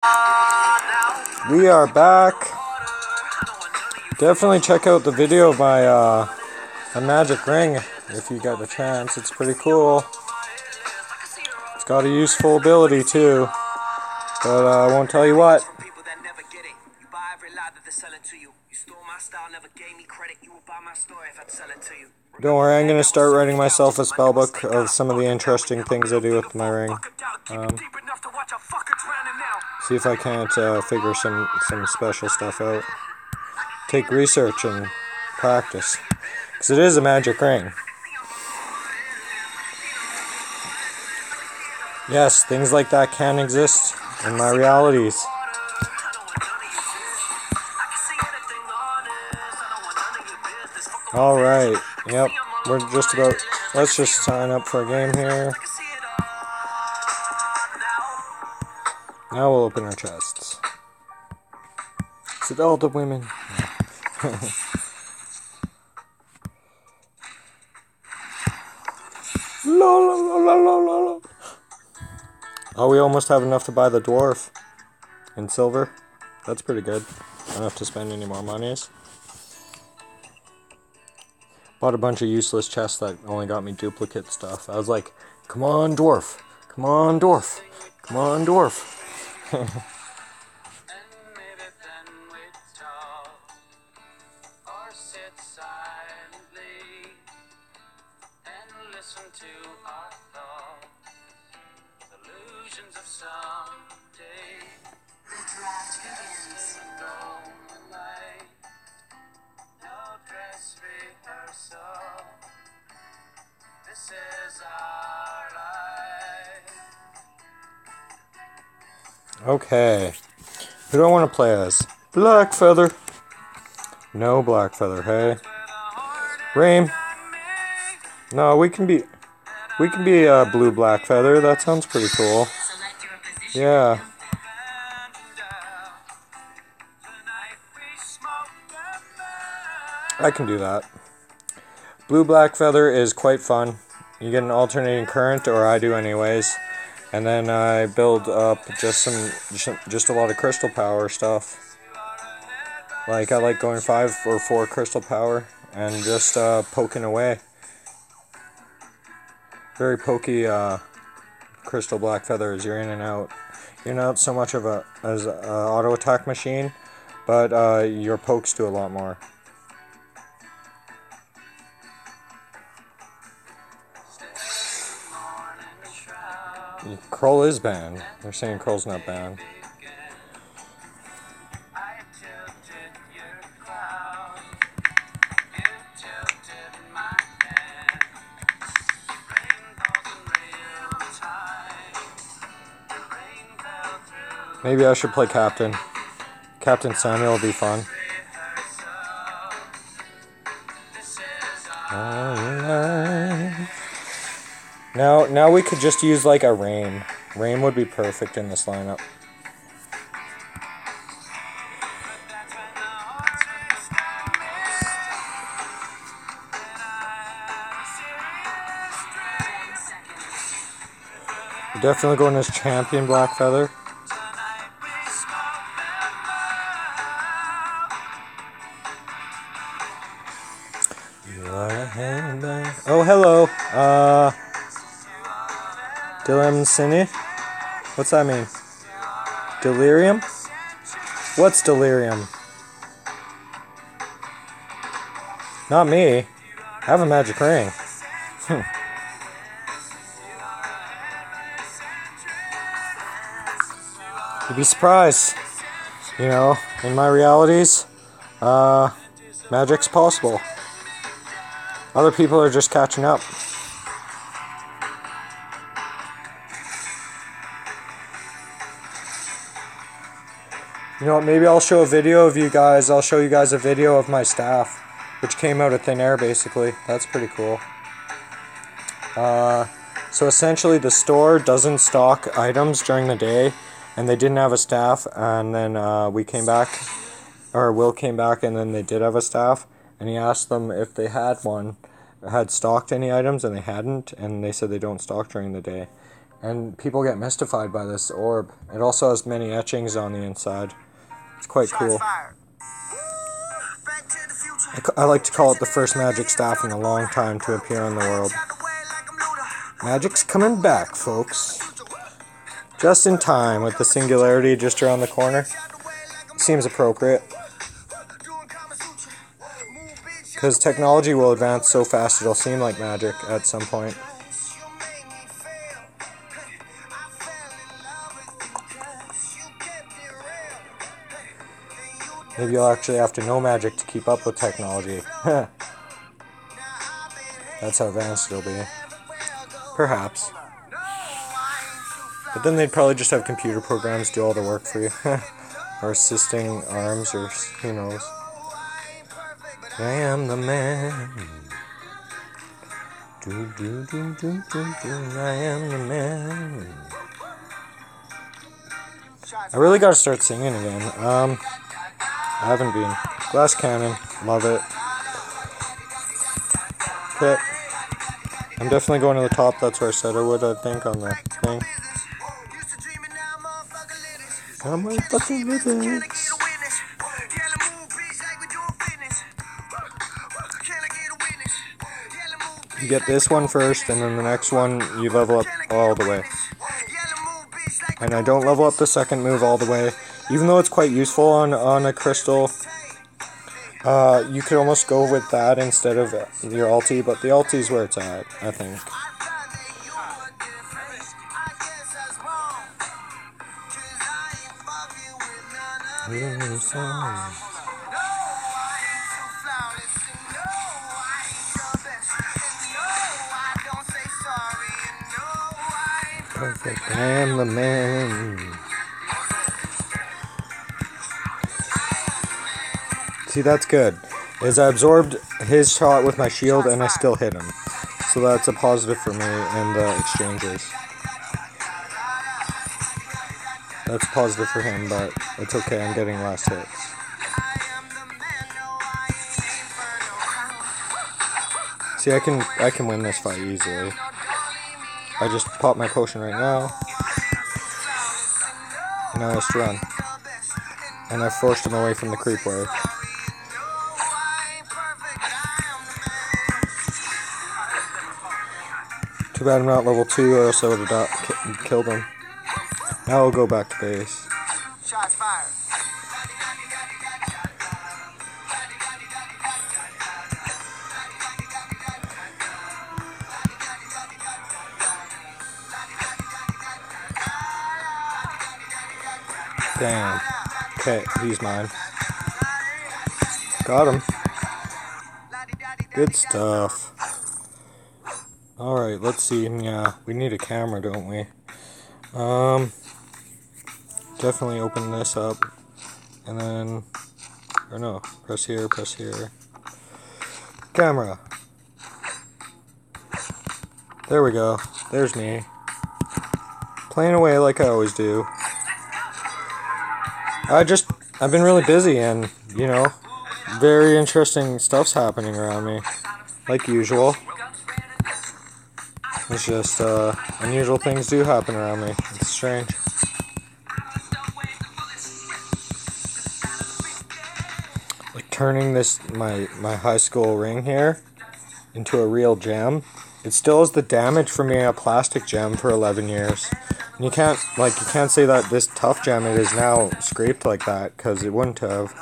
We are back. Definitely check out the video of my a magic ring if you get a chance. It's pretty cool. It's got a useful ability too, but I won't tell you what. Don't worry, I'm gonna start writing myself a spell book of some of the interesting things I do with my ring. See if I can't figure some special stuff out. Take research and practice, because it is a magic ring. Yes, things like that can exist in my realities. Alright, yep, we're just about, let's just sign up for a game here. Now we'll open our chests. It's all the women. La, la, la, la, la, la. Oh, we almost have enough to buy the dwarf in silver. That's pretty good. Don't have to spend any more monies. Bought a bunch of useless chests that only got me duplicate stuff. I was like, come on, dwarf. Come on, dwarf. Come on, dwarf. Okay, who do I want to play as? Blackfeather. No Blackfeather, hey. Rain. No, we can be blue Blackfeather. That sounds pretty cool. Yeah. I can do that. Blue Blackfeather is quite fun. You get an alternating current, or I do anyways. And then I build up just a lot of crystal power stuff. Like I like going 5 or 4 crystal power and just poking away. Very pokey crystal Blackfeather as you're in and out. You're not so much of a auto attack machine, but your pokes do a lot more. Kroll is banned. They're saying Kroll's not banned. Maybe I should play Captain. Captain Samuel will be fun. Now we could just use like a Rain. Rain would be perfect in this lineup. We're definitely going as champion Blackfeather. Oh, hello. Dilemsini? What's that mean? Delirium? What's delirium? Not me. I have a magic ring. You'd be surprised. You know, in my realities, magic's possible. Other people are just catching up. You know what, maybe I'll show a video of you guys. I'll show you guys a video of my staff, which came out of thin air, basically. That's pretty cool. So essentially the store doesn't stock items during the day, and they didn't have a staff, and then we came back, or Will came back, and then they did have a staff, and he asked them if they had stocked any items, and they hadn't, and they said they don't stock during the day. And people get mystified by this orb. It also has many etchings on the inside. It's quite cool. I like to call it the first magic staff in a long time to appear in the world. Magic's coming back, folks. Just in time, with the singularity just around the corner. Seems appropriate. Because technology will advance so fast it'll seem like magic at some point. Maybe you'll actually have to know magic to keep up with technology. That's how advanced it'll be. Perhaps. But then they'd probably just have computer programs do all the work for you. Or assisting arms, or who knows. I am the man. Do, do, do, do, do, do. I am the man. I really gotta start singing again. I haven't been. Glass Cannon, love it. Okay. I'm definitely going to the top. That's where I said I would, I think, on the thing. I'm my fucking lyrics. You get this one first, and then the next one you level up all the way. And I don't level up the second move all the way, even though it's quite useful on a crystal. You could almost go with that instead of your ulti, but the ulti is where it's at, I think. Perfect. I am the man. See, that's good. Is I absorbed his shot with my shield and I still hit him. So that's a positive for me in the exchanges. That's positive for him, but it's okay, I'm getting last hits. See, I can win this fight easily. I just pop my potion right now. And now I just run. And I forced him away from the creep wave. Too bad I'm not level 2, or else I would have killed him. Now I'll go back to base. Shots fired. Damn. Okay, he's mine. Got him. Good stuff. Alright, let's see. Yeah, we need a camera, don't we? Definitely open this up. And then, or no, press here, press here. Camera. There we go. There's me. Playing away like I always do. I've been really busy and, you know, very interesting stuff's happening around me. Like usual. It's just, unusual things do happen around me. It's strange. Like turning this, my high school ring here into a real gem. It still has the damage from being a plastic gem for 11 years. And you can't say that this tough gem it is now scraped like that, because it wouldn't have.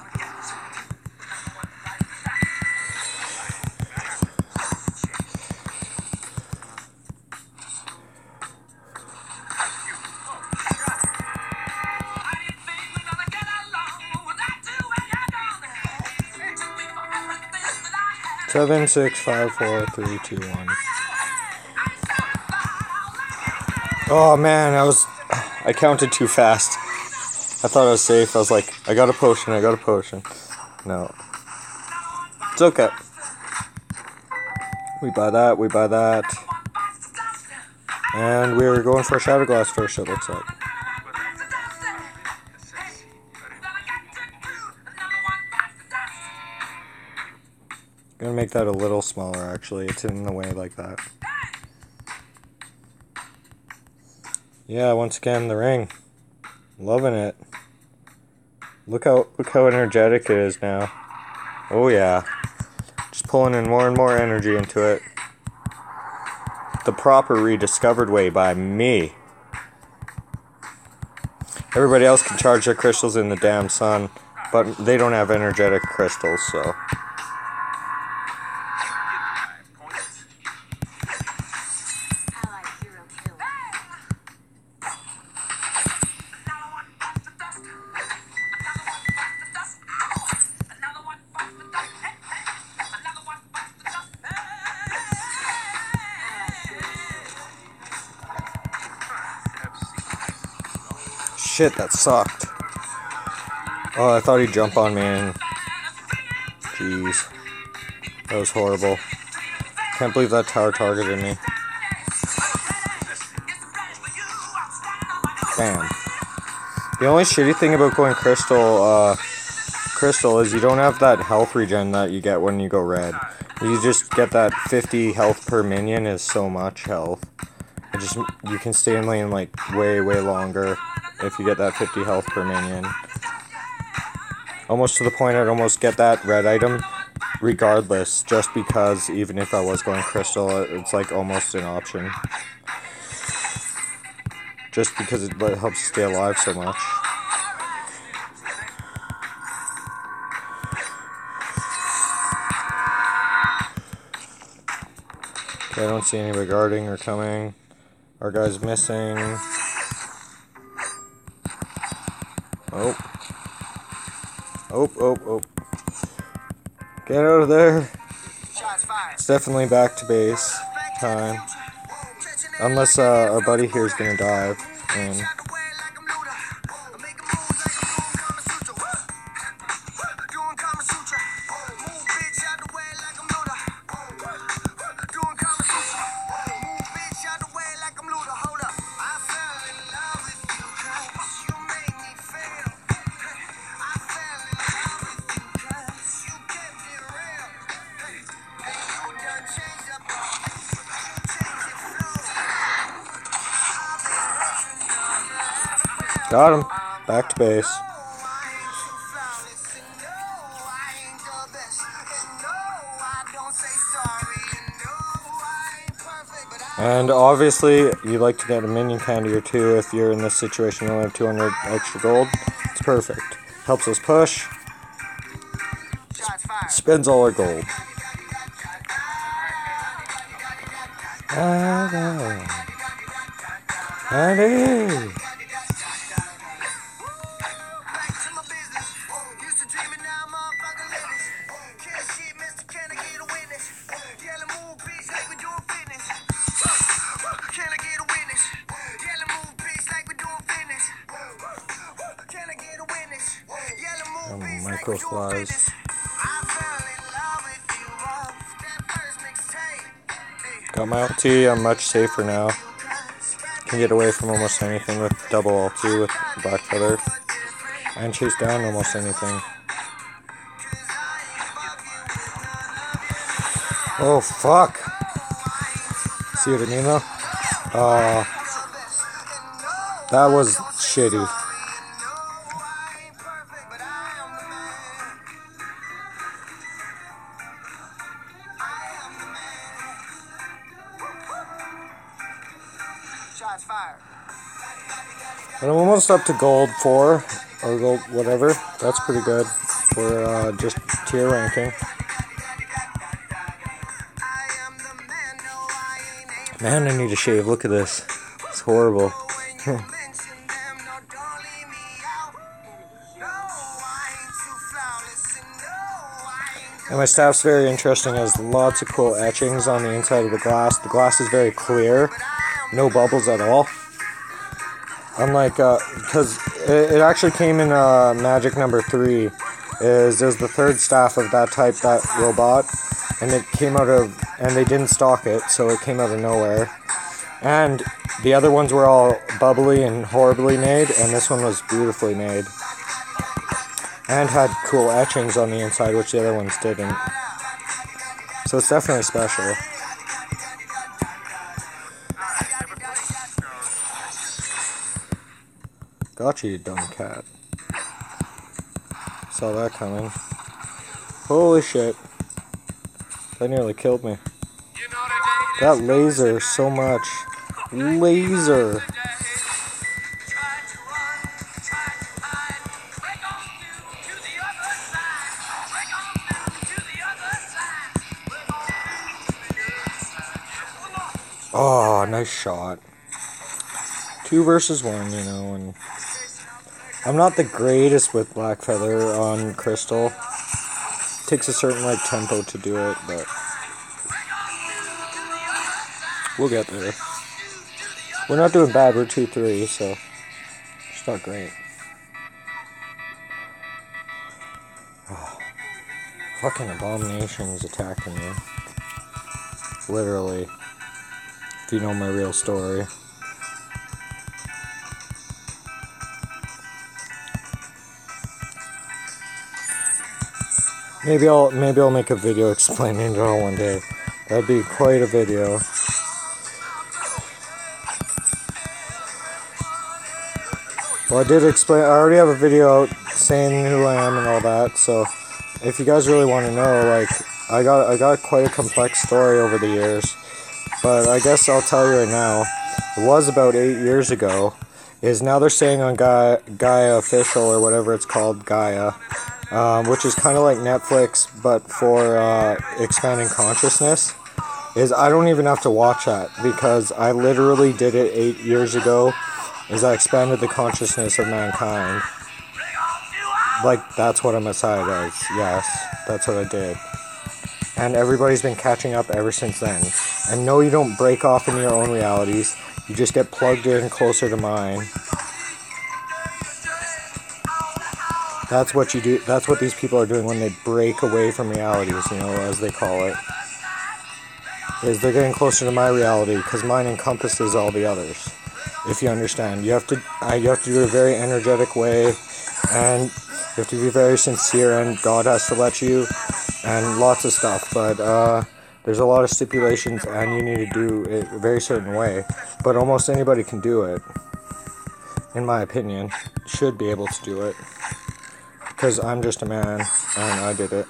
Seven, 6, 5, 4, 3, 2, 1. Oh man, I counted too fast. I thought I was safe. I was like, I got a potion, I got a potion. No. It's okay. We buy that, we buy that. And we're going for a Shadow Glass first, it looks like. Gonna make that a little smaller actually. It's in the way like that. Yeah, once again, the ring. Loving it. Look how energetic it is now. Oh yeah. Just pulling in more and more energy into it. The proper rediscovered way by me. Everybody else can charge their crystals in the damn sun, but they don't have energetic crystals, so. Shit, that sucked. Oh, I thought he'd jump on me and... Jeez. That was horrible. Can't believe that tower targeted me. Bam. The only shitty thing about going crystal is you don't have that health regen that you get when you go red. You just get that 50 health per minion is so much health. You can stay in lane like way longer if you get that 50 health per minion. Almost to the point I'd almost get that red item regardless, just because even if I was going crystal, it's like almost an option. Just because it helps stay alive so much. Okay, I don't see anybody guarding or coming. Our guy's missing. Oh. Oh. Get out of there. It's definitely back to base time. Unless our buddy here is going to dive. And got him. Back to base. And obviously, you like to get a minion candy or two if you're in this situation. You only have 200 extra gold. It's perfect. Helps us push. Spends all our gold. Microflies. Got my ulti, I'm much safer now. Can get away from almost anything with double ulti with Black Feather. And chase down almost anything. Oh fuck! See what I mean though? That was shitty. But I'm almost up to gold 4, or gold whatever. That's pretty good for just tier ranking. Man, I need a shave. Look at this. It's horrible. And my staff's very interesting. It has lots of cool etchings on the inside of the glass. The glass is very clear. No bubbles at all. Unlike, because it actually came in Magic number 3. There's the third staff of that type, that robot. And it came out of, and they didn't stock it, so it came out of nowhere. And the other ones were all bubbly and horribly made, and this one was beautifully made. And had cool etchings on the inside, which the other ones didn't. So it's definitely special. Gotcha, you dumb cat. Saw that coming. Holy shit. That nearly killed me. That laser so much. Laser. Oh, nice shot. 2 versus 1, you know, and I'm not the greatest with Black Feather on Crystal. It takes a certain, like, tempo to do it, but we'll get there. We're not doing bad, we're 2-3, so it's not great. Oh, fucking Abomination is attacking me. Literally. If you know my real story. Maybe I'll make a video explaining it all one day. That'd be quite a video. Well, I already have a video out saying who I am and all that, so if you guys really want to know, like, I got quite a complex story over the years, but I guess I'll tell you right now, it was about 8 years ago, is now they're saying on Gaia Official, or whatever it's called, Gaia, which is kind of like Netflix, but for expanding consciousness, is I don't even have to watch that, because I literally did it 8 years ago, is I expanded the consciousness of mankind. Like, that's what a Messiah does. Yes, that's what I did. And everybody's been catching up ever since then. And no, you don't break off into your own realities. You just get plugged in closer to mine. That's what you do. That's what these people are doing when they break away from realities, you know, as they call it. Is they're getting closer to my reality, because mine encompasses all the others. If you understand, you have to do it a very energetic way, and you have to be very sincere, and God has to let you, and lots of stuff, but there's a lot of stipulations, and you need to do it a very certain way, but almost anybody can do it, in my opinion, should be able to do it, because I'm just a man, and I did it.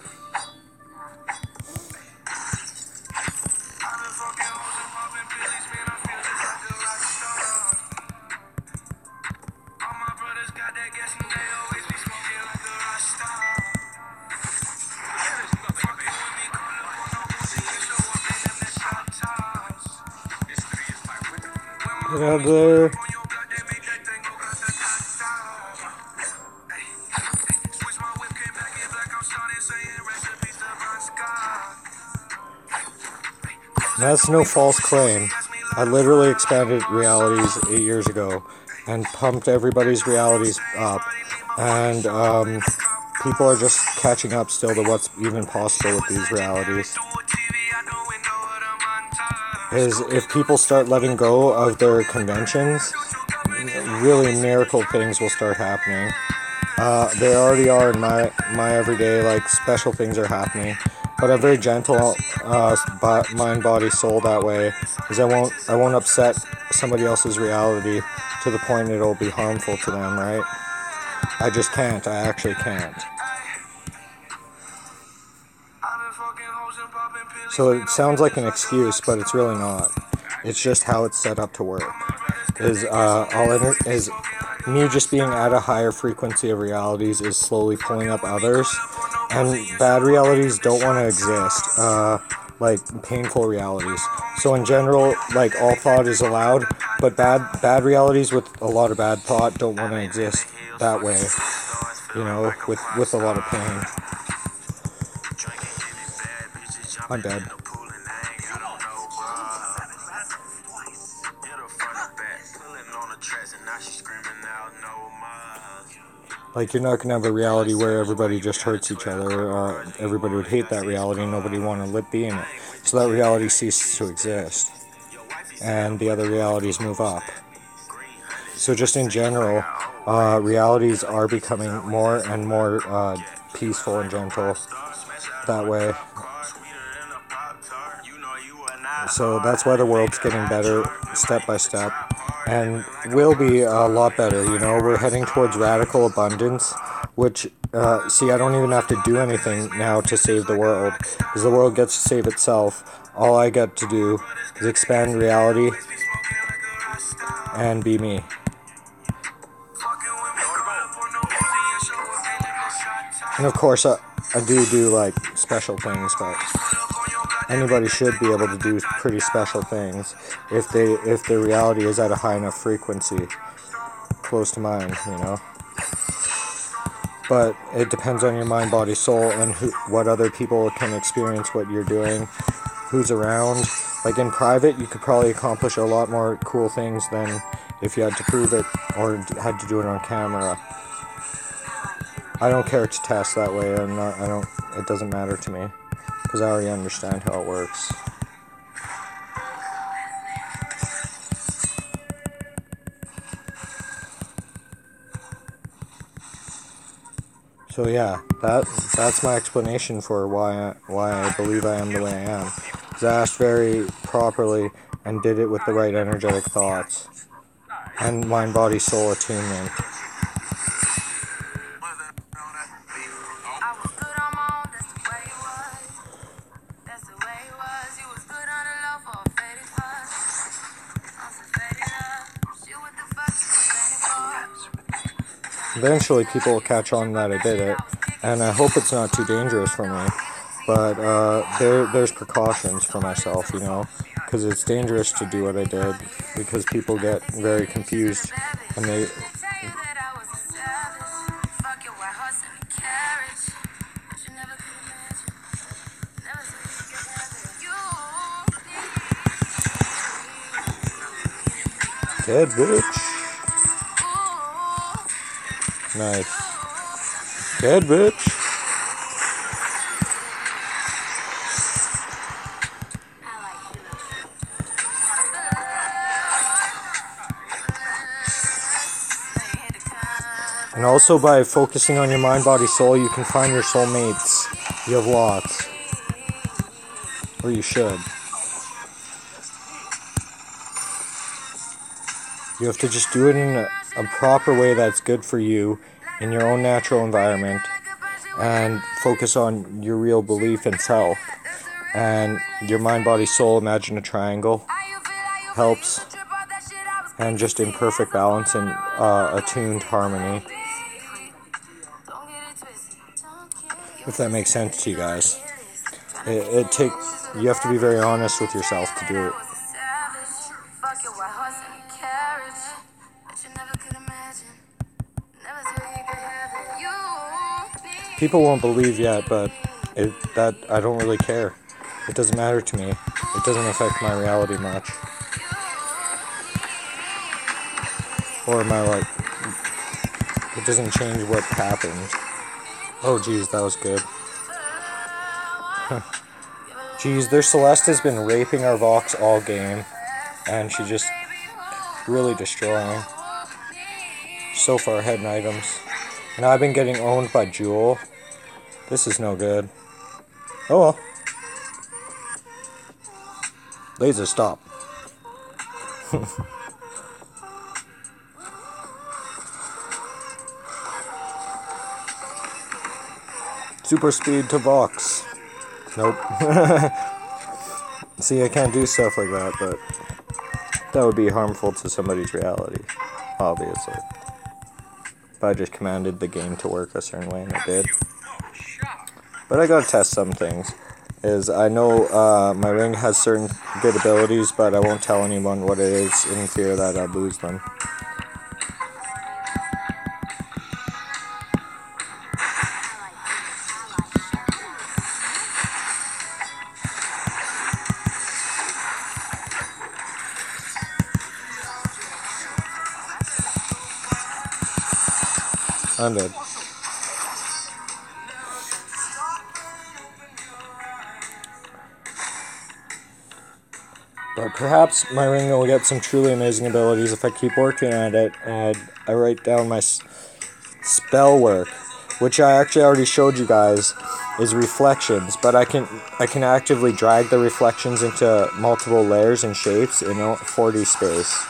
Get out of there. That's no false claim. I literally expanded realities 8 years ago and pumped everybody's realities up. And people are just catching up still to what's even possible with these realities. Is if people start letting go of their conventions, really miracle things will start happening. They already are in my everyday, like, special things are happening. But I'm very gentle mind, body, soul that way, because I won't upset somebody else's reality to the point it'll be harmful to them, right? I just can't. I actually can't. So it sounds like an excuse, but it's really not. It's just how it's set up to work. Is me just being at a higher frequency of realities is slowly pulling up others, and bad realities don't want to exist, like painful realities. So in general, like, all thought is allowed, but bad realities with a lot of bad thought don't want to exist that way, you know, with a lot of pain. I'm dead. Like, you're not going to have a reality where everybody just hurts each other. Everybody would hate that reality and nobody want to be in it. So that reality ceases to exist. And the other realities move up. So just in general, realities are becoming more and more peaceful and gentle that way. So that's why the world's getting better step by step. and will be a lot better. You know, we're heading towards radical abundance, which, see, I don't even have to do anything now to save the world, because the world gets to save itself. All I get to do is expand reality and be me. And of course, I do like special things, but anybody should be able to do pretty special things if their reality is at a high enough frequency, close to mine, you know. But it depends on your mind, body, soul, and what other people can experience what you're doing, who's around. Like in private, you could probably accomplish a lot more cool things than if you had to prove it or had to do it on camera. I don't care to test that way. It doesn't matter to me, because I already understand how it works. So yeah, that's my explanation for why I believe I am the way I am. Because I asked very properly and did it with the right energetic thoughts and mind, body, soul attunement. Eventually people will catch on that I did it, and I hope it's not too dangerous for me, but there's precautions for myself, you know, because it's dangerous to do what I did, because people get very confused, and they... Dead bitch. Nice. Dead bitch. And also by focusing on your mind, body, soul, you can find your soulmates. You have lots. Or you should. You have to just do it in a proper way that's good for you in your own natural environment, and focus on your real belief in self. And your mind, body, soul, imagine a triangle, helps, and just in perfect balance and attuned harmony. If that makes sense to you guys. You have to be very honest with yourself to do it. People won't believe yet, but that I don't really care. It doesn't matter to me. It doesn't affect my reality much. Or my, like, it doesn't change what happened. Oh, geez, that was good. Geez, their Celeste has been raping our Vox all game, and she just really destroying. So far ahead in items. And I've been getting owned by Jewel. This is no good. Oh well. Laser, stop. Super speed to Vox. Nope. See, I can't do stuff like that, but that would be harmful to somebody's reality, obviously. If I just commanded the game to work a certain way, and it did. But I gotta test some things. I know my ring has certain good abilities, but I won't tell anyone what it is in fear that I'll lose them. I'm dead. But perhaps my ring will get some truly amazing abilities if I keep working at it, and I write down my spell work, which I actually already showed you guys, is reflections, but I can actively drag the reflections into multiple layers and shapes in 4D space.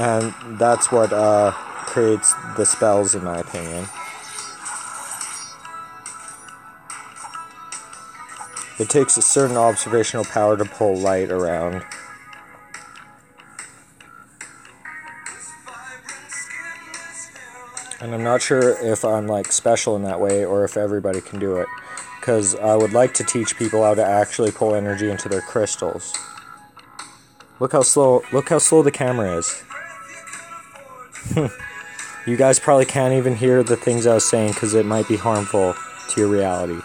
And that's what creates the spells, in my opinion. It takes a certain observational power to pull light around. And I'm not sure if I'm like special in that way or if everybody can do it. Because I would like to teach people how to actually pull energy into their crystals. Look how slow the camera is. You guys probably can't even hear the things I was saying because it might be harmful to your reality.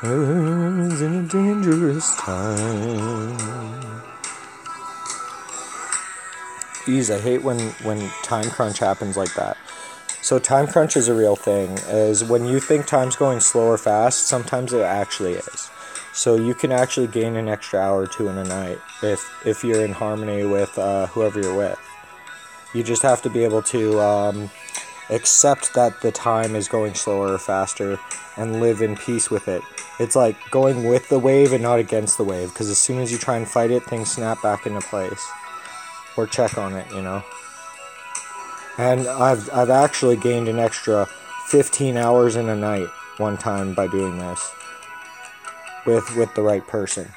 It's in a dangerous time. Jeez, I hate when time crunch happens like that. So time crunch is a real thing. Is when you think time's going slow or fast, sometimes it actually is. So you can actually gain an extra hour or two in a night if you're in harmony with whoever you're with. You just have to be able to accept that the time is going slower or faster and live in peace with it. It's like going with the wave and not against the wave, because as soon as you try and fight it, things snap back into place. Or check on it, you know. And I've actually gained an extra 15 hours in a night one time by doing this with the right person.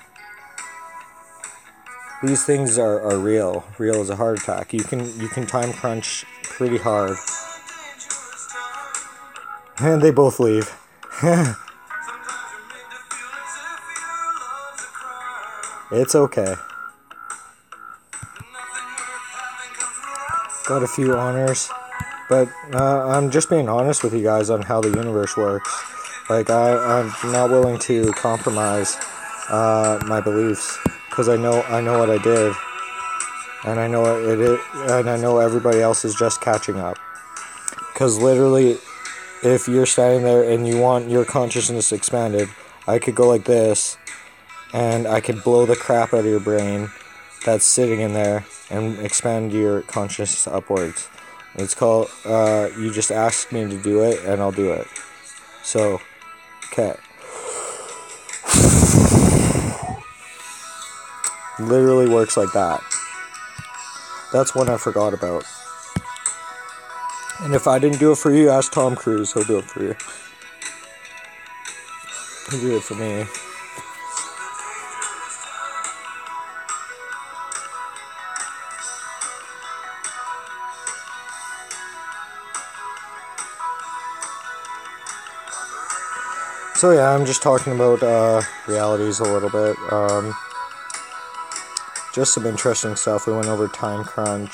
These things are real. Real as a heart attack. You can time crunch pretty hard. And they both leave. It's okay. Got a few honors, but I'm just being honest with you guys on how the universe works. Like I'm not willing to compromise my beliefs because I know what I did, and I know and I know everybody else is just catching up. Because literally, if you're standing there and you want your consciousness expanded, I could go like this, and I could blow the crap out of your brain that's sitting in there and expand your consciousness upwards. It's called, you just ask me to do it and I'll do it. So, okay. Literally works like that. That's one I forgot about. And if I didn't do it for you, ask Tom Cruise, he'll do it for you. He'll do it for me. So yeah, I'm just talking about realities a little bit. Just some interesting stuff. We went over time crunch.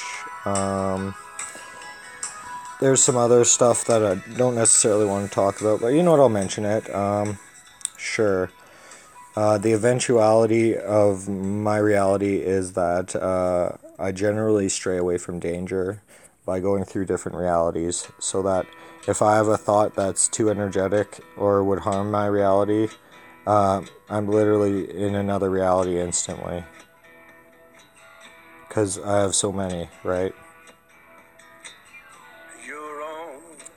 There's some other stuff that I don't necessarily want to talk about, but you know what, I'll mention it. Sure. The eventuality of my reality is that I generally stray away from danger by going through different realities, so that if I have a thought that's too energetic or would harm my reality, I'm literally in another reality instantly. Because I have so many, right?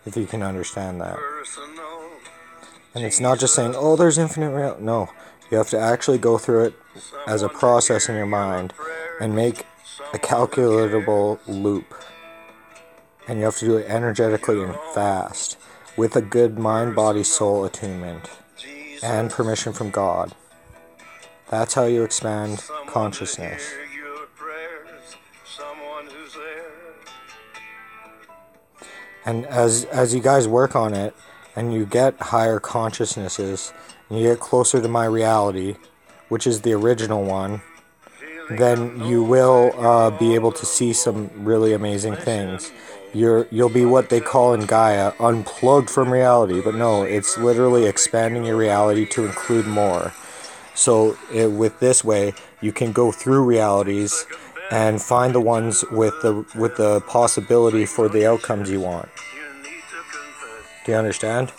If you can understand that. And it's not just saying, oh, there's infinite reality. No, you have to actually go through it as a process in your mind and make a calculatable loop. And you have to do it energetically and fast, with a good mind, body, soul attunement, and permission from God. That's how you expand consciousness. And as you guys work on it, and you get higher consciousnesses, and you get closer to my reality, which is the original one, then you will be able to see some really amazing things. You'll be what they call in Gaia, unplugged from reality, but no, it's literally expanding your reality to include more. So with this way, you can go through realities and find the ones with the possibility for the outcomes you want. Do you understand?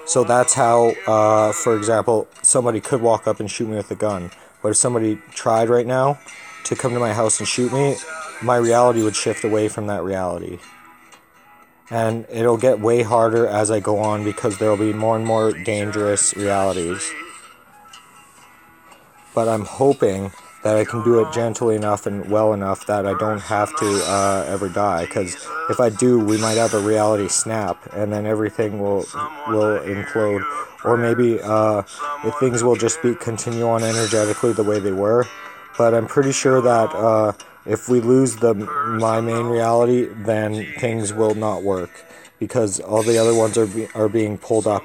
So that's how, for example, somebody could walk up and shoot me with a gun. But if somebody tried right now to come to my house and shoot me, my reality would shift away from that reality. And it'll get way harder as I go on, because there will be more and more dangerous realities. but I'm hoping that I can do it gently enough and well enough that I don't have to ever die, because if I do, we might have a reality snap, and then everything will implode, or maybe if things will just continue on energetically the way they were. But I'm pretty sure that if we lose my main reality, then things will not work, because all the other ones are being pulled up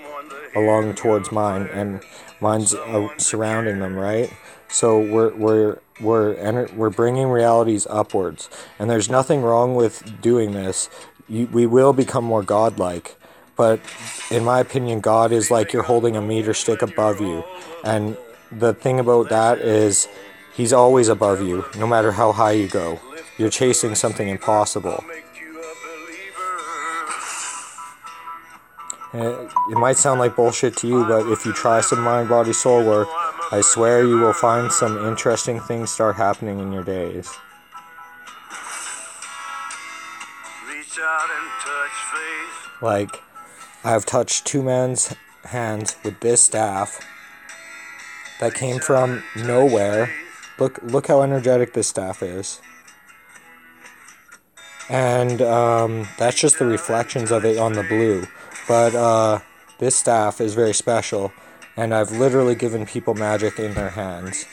along towards mine, and mine's surrounding them, right? So we're bringing realities upwards, and there's nothing wrong with doing this. We will become more godlike, but in my opinion, God is like you're holding a meter stick above you, and the thing about that is He's always above you, no matter how high you go. You're chasing something impossible. It might sound like bullshit to you, but if you try some mind, body, soul work, I swear you will find some interesting things start happening in your days. Reach out and touch faith. Like, I've touched 2 men's hands with this staff that came from nowhere. Look how energetic this staff is. And that's just the reflections of it on the blue. But this staff is very special, and I've literally given people magic in their hands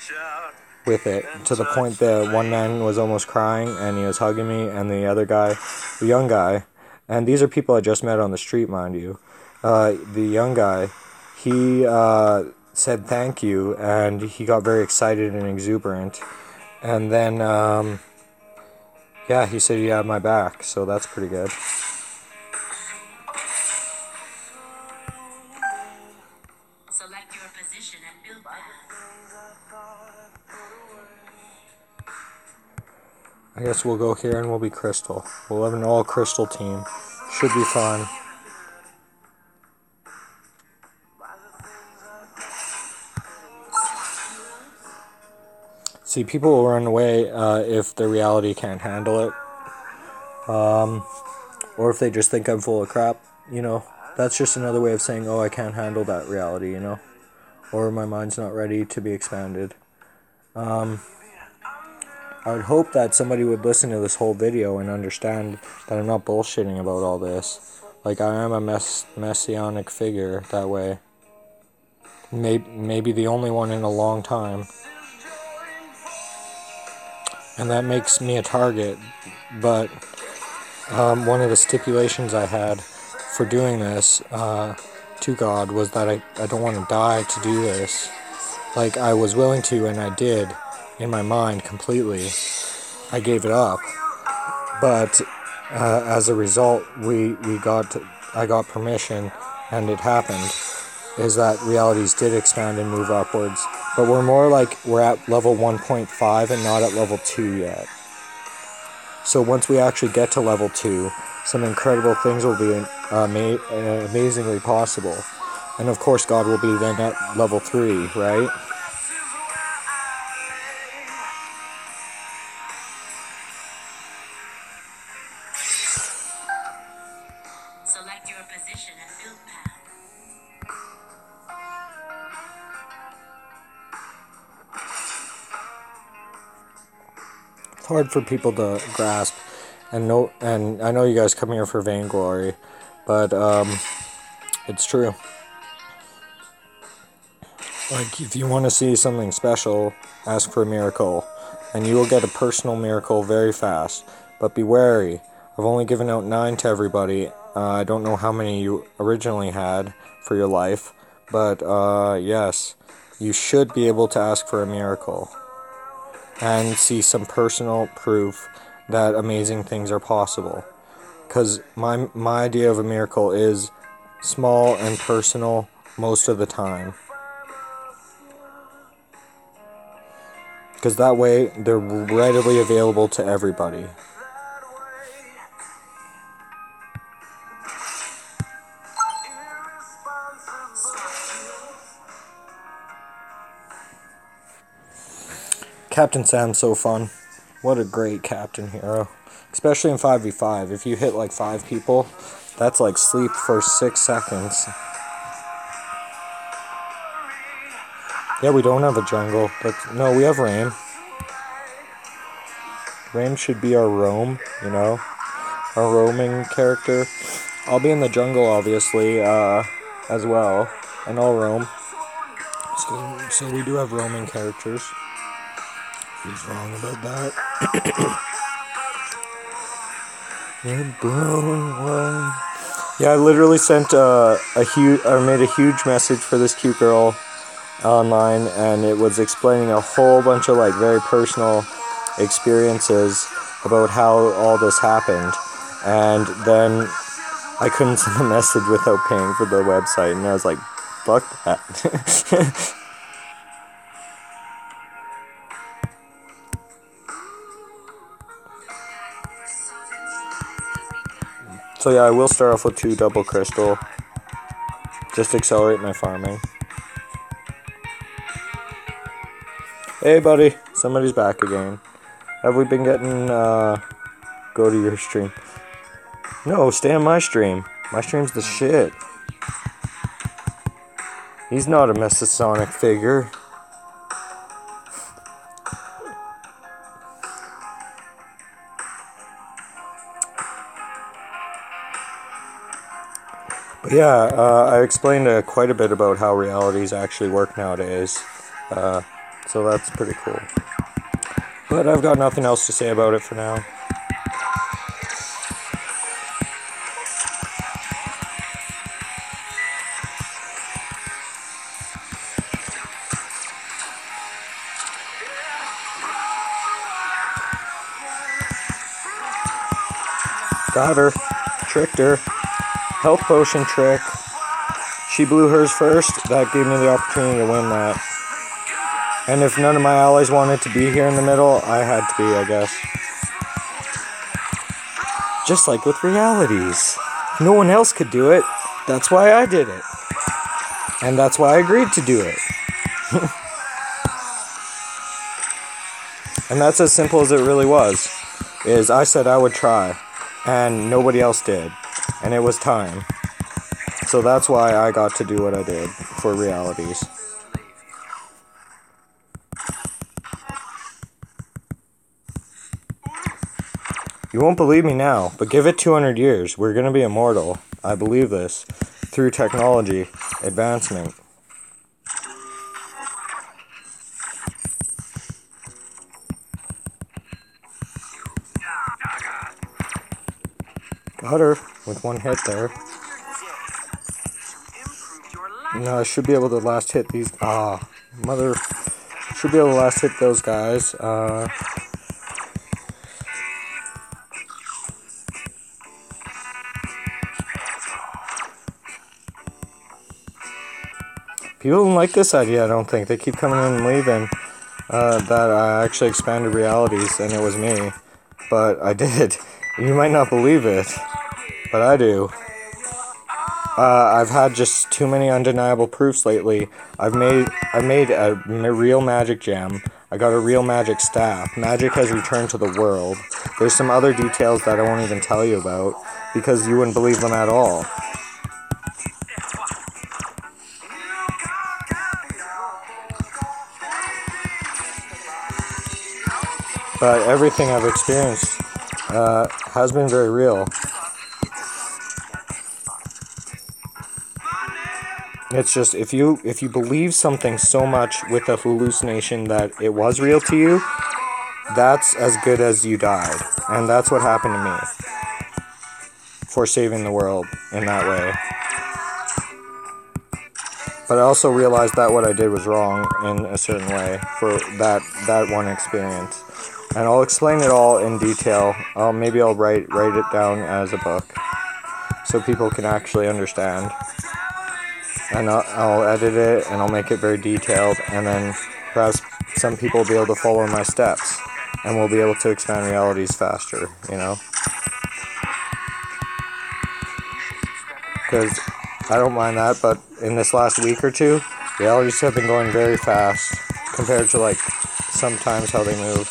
with it, to the point that one man was almost crying, and he was hugging me, and the other guy, the young guy, and these are people I just met on the street, mind you, the young guy, he said thank you, and he got very excited and exuberant, and then, yeah, he said he had my back, so that's pretty good. Select your position and build path. I guess we'll go here and we'll be crystal. We'll have an all crystal team. Should be fun. See, people will run away if their reality can't handle it. Or if they just think I'm full of crap, you know. That's just another way of saying, oh, I can't handle that reality, you know. Or my mind's not ready to be expanded. I would hope that somebody would listen to this whole video and understand that I'm not bullshitting about all this. Like, I am a messianic figure that way. Maybe the only one in a long time. And that makes me a target. But one of the stipulations I had for doing this to God was that I don't want to die to do this. Like, I was willing to, and I did. In my mind, completely. I gave it up. But as a result, I got permission, and it happened. Is that realities did expand and move upwards. But we're at level 1.5 and not at level 2 yet. So once we actually get to level 2, some incredible things will be amazingly possible. And of course God will be then at level 3, right? Select your position and build path. It's hard for people to grasp, and I know you guys come here for vainglory, but it's true. Like, if you want to see something special, ask for a miracle, and you will get a personal miracle very fast. But be wary. I've only given out 9 to everybody. I don't know how many you originally had for your life, but yes, you should be able to ask for a miracle and see some personal proof that amazing things are possible. Because my idea of a miracle is small and personal most of the time. Because that way, they're readily available to everybody. Captain Sam's so fun. What a great captain hero. Especially in 5v5. If you hit like 5 people, that's like sleep for 6 seconds. Yeah, we don't have a jungle. No, we have Rain. Rain should be our roam, you know? Our roaming character. I'll be in the jungle, obviously, as well. And I'll roam. So we do have roaming characters. Who's wrong about that? You're blown away. Yeah, I literally sent made a huge message for this cute girl online, and it was explaining a whole bunch of like very personal experiences about how all this happened. And then I couldn't send a message without paying for the website, and I was like, fuck that. So yeah, I will start off with 2 double crystal. Just to accelerate my farming. Hey buddy, somebody's back again. Have we been getting, go to your stream? No, stay on my stream. My stream's the shit. He's not a Mesosonic figure. But yeah, I explained quite a bit about how realities actually work nowadays. So that's pretty cool. But I've got nothing else to say about it for now. Got her. Tricked her. Health potion trick. She blew hers first. That gave me the opportunity to win that. And if none of my allies wanted to be here in the middle, I had to be, I guess. Just like with realities. No one else could do it. That's why I did it. And that's why I agreed to do it. And that's as simple as it really was. Is I said I would try. And nobody else did. And it was time. So that's why I got to do what I did for realities. You won't believe me now, but give it 200 years. We're going to be immortal. I believe this. Through technology advancement. Got her with one hit there. No, I should be able to last hit these. Mother. Should be able to last hit those guys. People don't like this idea, I don't think. They keep coming in and leaving. That I actually expanded realities, and it was me. But I did. You might not believe it, but I do. I've had just too many undeniable proofs lately. I made a real magic gem. I got a real magic staff. Magic has returned to the world. There's some other details that I won't even tell you about, because you wouldn't believe them at all. But everything I've experienced has been very real. It's just, if you believe something so much with a hallucination that it was real to you, that's as good as you died. And that's what happened to me. For saving the world in that way. But I also realized that what I did was wrong in a certain way for that one experience. And I'll explain it all in detail. Maybe I'll write it down as a book, so people can actually understand. And I'll edit it, and I'll make it very detailed, and then perhaps some people will be able to follow my steps, and we'll be able to expand realities faster, you know? Because I don't mind that, but in this last week or two, realities have been going very fast, compared to, like, sometimes how they move.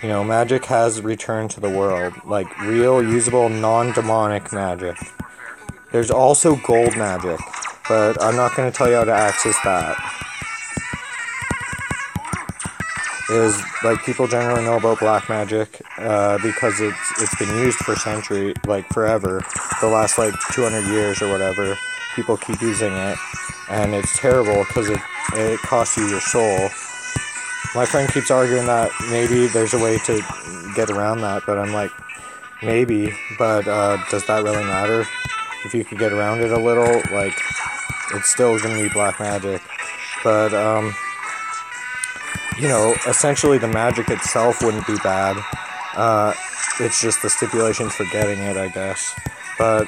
You know, magic has returned to the world. Like, real, usable, non-demonic magic. There's also gold magic, but I'm not going to tell you how to access that. Is like people generally know about black magic because it's been used for centuries, like forever, the last like 200 years or whatever. People keep using it, and it's terrible because it costs you your soul. My friend keeps arguing that maybe there's a way to get around that, but I'm like, maybe, but does that really matter? If you could get around it a little, like, it's still gonna be black magic, but you know, essentially the magic itself wouldn't be bad. It's just the stipulations for getting it, I guess. But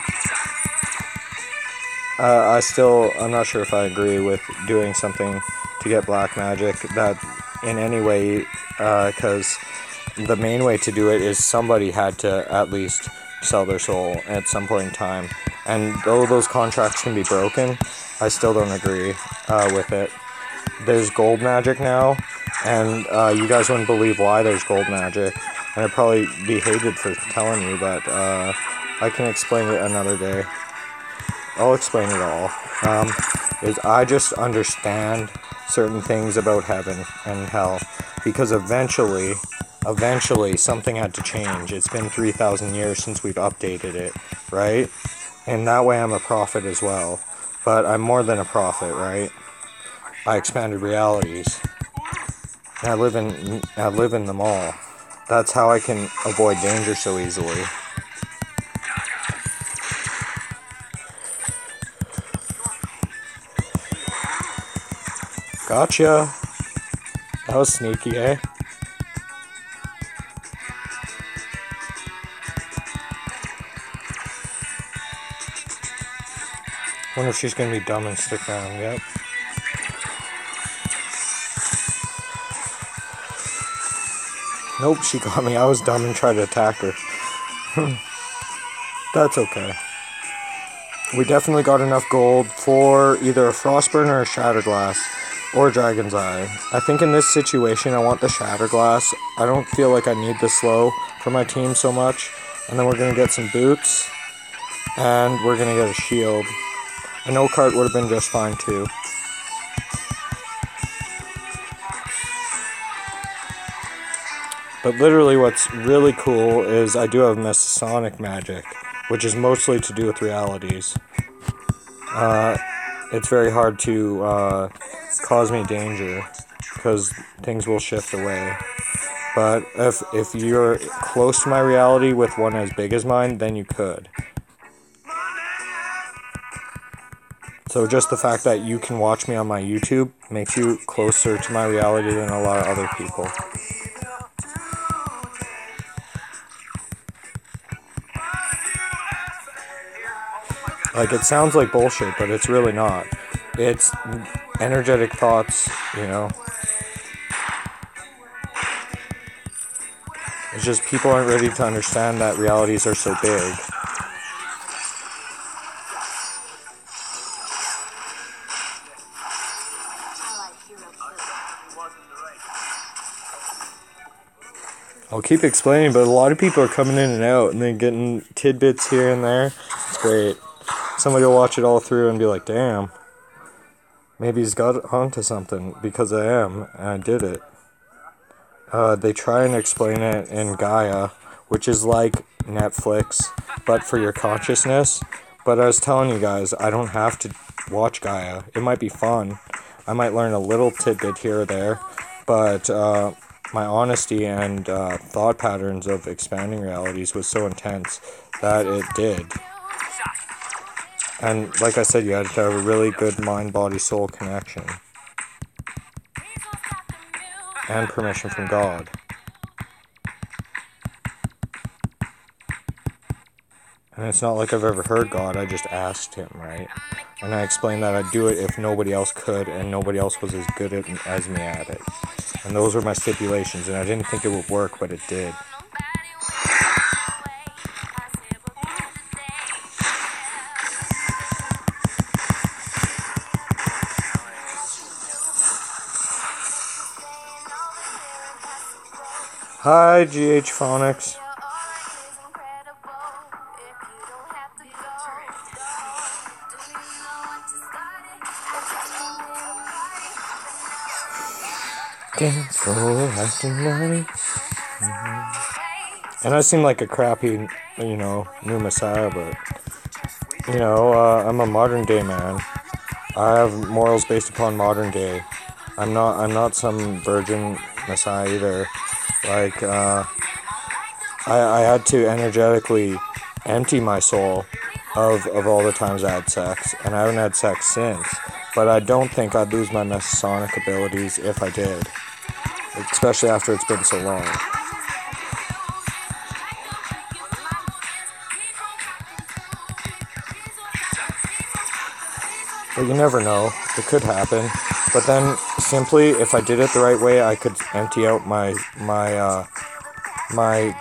I'm not sure if I agree with doing something to get black magic that in any way, because the main way to do it is somebody had to at least sell their soul at some point in time. And though those contracts can be broken, I still don't agree with it. There's gold magic now, and you guys wouldn't believe why there's gold magic, and I'd probably be hated for telling you, but I can explain it another day. I'll explain it all. I just understand certain things about heaven and hell, because eventually something had to change. It's been 3,000 years since we've updated it, right? And that way I'm a prophet as well, but I'm more than a prophet, right? I expanded realities. And I live in them all. That's how I can avoid danger so easily. Gotcha. That was sneaky, eh? Wonder if she's gonna be dumb and stick around. Yep. Nope, she got me. I was dumb and tried to attack her. That's okay. We definitely got enough gold for either a frostburn or a shatterglass or a dragon's eye. I think in this situation I want the shatterglass. I don't feel like I need the slow for my team so much. And then we're going to get some boots. And we're going to get a shield. An oak cart would have been just fine too. But literally what's really cool is I do have Masonic magic, which is mostly to do with realities. It's very hard to cause me danger, because things will shift away. But if you're close to my reality with one as big as mine, then you could. So just the fact that you can watch me on my YouTube makes you closer to my reality than a lot of other people. Like, it sounds like bullshit, but it's really not. It's energetic thoughts, you know. It's just people aren't ready to understand that realities are so big. I'll keep explaining, but a lot of people are coming in and out, and then getting tidbits here and there. It's great. Somebody will watch it all through and be like, damn, maybe he's got onto something, because I am, and I did it. They try and explain it in Gaia, which is like Netflix, but for your consciousness. But I was telling you guys, I don't have to watch Gaia. It might be fun. I might learn a little tidbit here or there, but my honesty and thought patterns of expanding realities was so intense that it did. And like I said, you had to have a really good mind-body-soul connection. And permission from God. And it's not like I've ever heard God, I just asked him, right? And I explained that I'd do it if nobody else could, and nobody else was as good as me at it. And those were my stipulations, and I didn't think it would work, but it did. Hi, GH Phonics. Dance for acting money. And I seem like a crappy, new messiah, but, I'm a modern day man. I have morals based upon modern day. I'm not some virgin messiah either. Like, I had to energetically empty my soul of all the times I had sex, and I haven't had sex since. But I don't think I'd lose my Masonic abilities if I did, especially after it's been so long. But you never know. It could happen. But then, simply, if I did it the right way, I could empty out my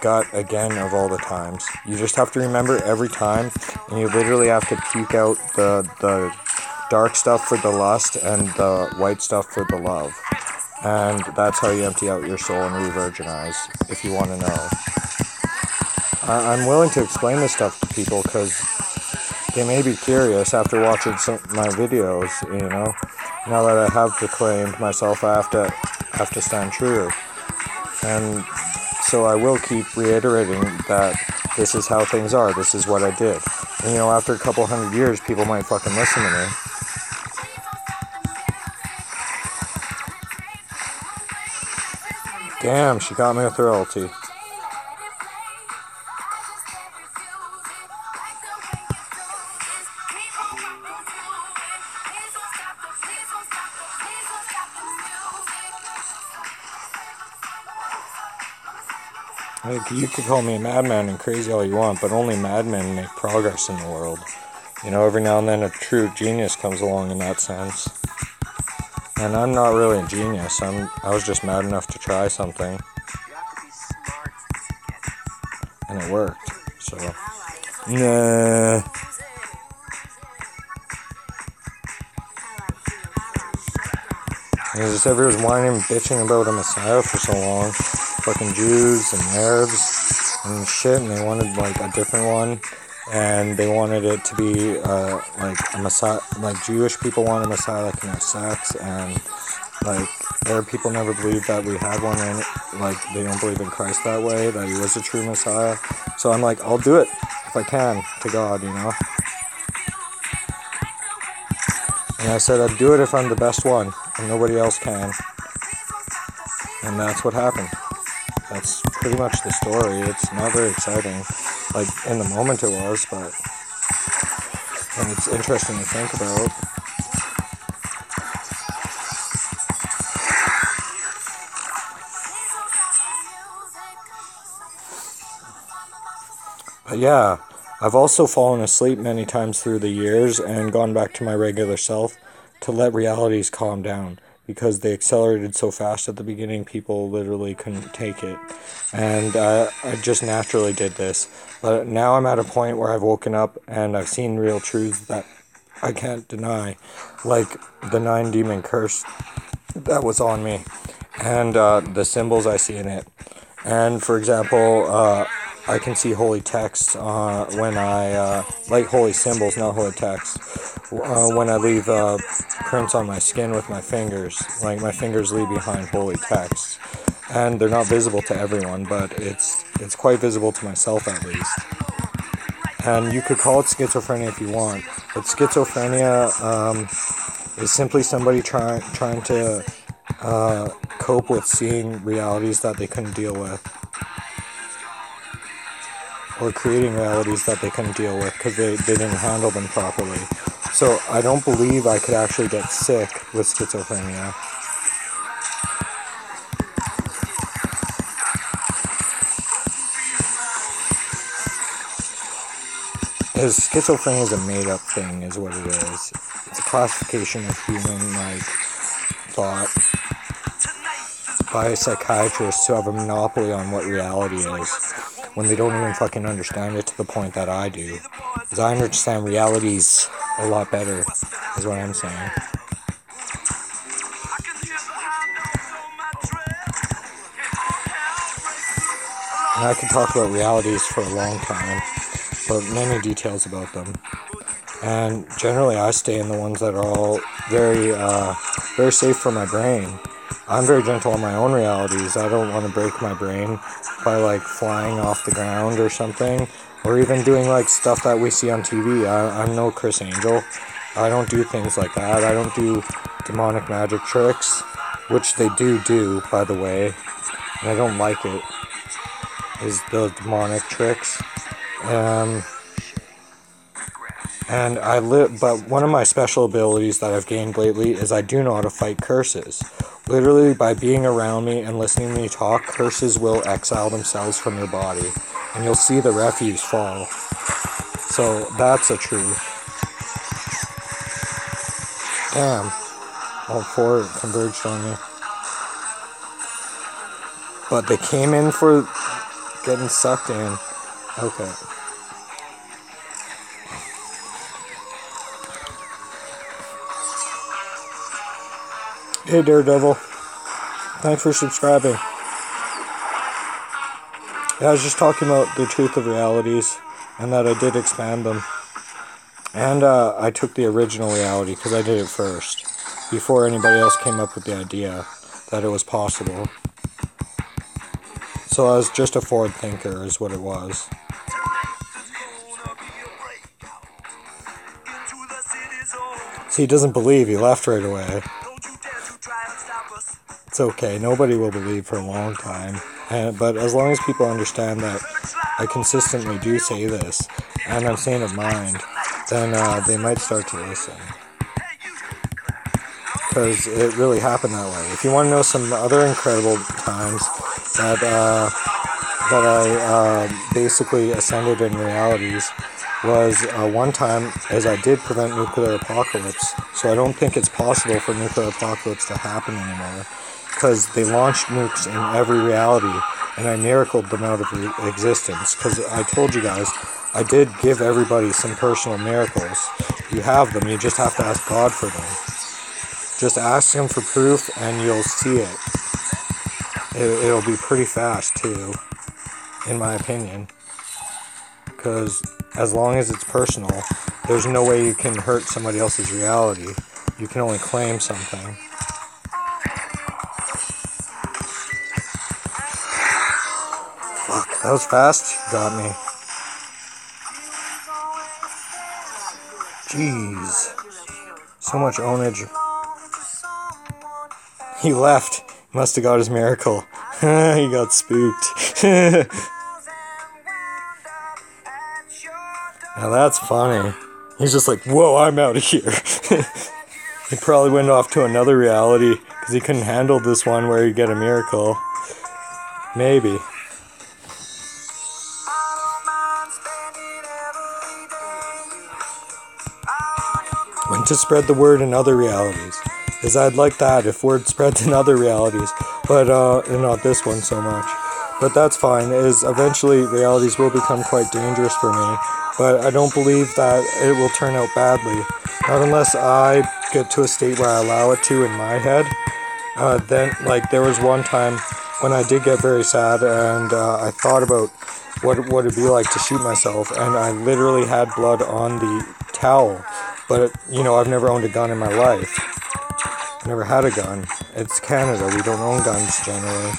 gut again of all the times. You just have to remember every time, and you literally have to puke out the dark stuff for the lust and the white stuff for the love. And that's how you empty out your soul and re-virginize, if you want to know. I'm willing to explain this stuff to people because they may be curious after watching my videos, Now that I have proclaimed myself, I have to stand true. And so I will keep reiterating that this is how things are. This is what I did. And, after a couple 100 years, people might fucking listen to me. Damn, she got me with her ulti. You could call me a madman and crazy all you want, but only madmen make progress in the world. Every now and then a true genius comes along in that sense. And I'm not really a genius. I was just mad enough to try something. And it worked. So, nah. Everyone's whining and bitching about a messiah for so long. Fucking Jews and Arabs and shit, and they wanted a different one, and they wanted it to be a messiah. Jewish people want a messiah that can have sex, and Arab people never believed that we had one, and they don't believe in Christ that way, that he was a true messiah. So I'm I'll do it if I can, to God, And I said I'd do it if I'm the best one, and nobody else can. And that's what happened. That's pretty much the story. It's not very exciting. In the moment it was, but... And it's interesting to think about. But yeah, I've also fallen asleep many times through the years and gone back to my regular self to let realities calm down. Because they accelerated so fast at the beginning, people literally couldn't take it. And I just naturally did this. But now I'm at a point where I've woken up and I've seen real truths that I can't deny. Like the 9-demon curse that was on me. And the symbols I see in it. And for example, I can see holy text when I... holy symbols, not holy text. When I leave prints on my skin with my fingers. My fingers leave behind holy text. And they're not visible to everyone, but it's quite visible to myself at least. And you could call it schizophrenia if you want. But schizophrenia is simply somebody trying to cope with seeing realities that they couldn't deal with. Or creating realities that they couldn't deal with because they didn't handle them properly. So I don't believe I could actually get sick with schizophrenia. Because schizophrenia is a made-up thing, is what it is. It's a classification of human, thought by psychiatrists who have a monopoly on what reality is, when they don't even fucking understand it to the point that I do. Because I understand realities a lot better, is what I'm saying. And I could talk about realities for a long time, but many details about them. And generally I stay in the ones that are all very, very safe for my brain. I'm very gentle on my own realities. I don't want to break my brain by like flying off the ground or something, or even doing like stuff that we see on TV. I'm no Chris Angel. I don't do things like that. I don't do demonic magic tricks, which they do, by the way, and I don't like it, is the demonic tricks. And but one of my special abilities that I've gained lately is I do know how to fight curses. Literally, by being around me and listening to me talk, curses will exile themselves from your body, and you'll see the refuse fall. So that's a truth. Damn, all four converged on me. But they came in for getting sucked in. Okay. Hey Daredevil, thanks for subscribing. Yeah, I was just talking about the truth of realities, and that I did expand them. And I took the original reality, because I did it first, before anybody else came up with the idea that it was possible. So I was just a forward thinker, is what it was. See, he doesn't believe, he left right away. It's okay, nobody will believe for a long time. But as long as people understand that I consistently do say this, and I'm saying it mind, then they might start to listen. Because it really happened that way. If you want to know some other incredible times that I basically ascended in realities, was one time as I did prevent nuclear apocalypse. So I don't think it's possible for nuclear apocalypse to happen anymore, because they launched nukes in every reality, and I miracled them out of existence. Because I told you guys, I did give everybody some personal miracles. You have them, you just have to ask God for them. Just ask him for proof, and you'll see it. It'll be pretty fast, too, in my opinion. Because as long as it's personal, there's no way you can hurt somebody else's reality. You can only claim something. Fuck, that was fast. Got me. Jeez. So much ownage. He left. Must have got his miracle. He got spooked. Now that's funny. He's just like, whoa, I'm out of here. He probably went off to another reality because he couldn't handle this one where you get a miracle. Maybe. When to spread the word in other realities. Because I'd like that if word spreads in other realities. But not this one so much. But that's fine, is eventually realities will become quite dangerous for me. But I don't believe that it will turn out badly. Not unless I get to a state where I allow it to in my head. Then, like, there was one time when I did get very sad, and I thought about what it would be like to shoot myself, and I literally had blood on the towel. But, I've never owned a gun in my life. I've never had a gun. It's Canada, we don't own guns generally.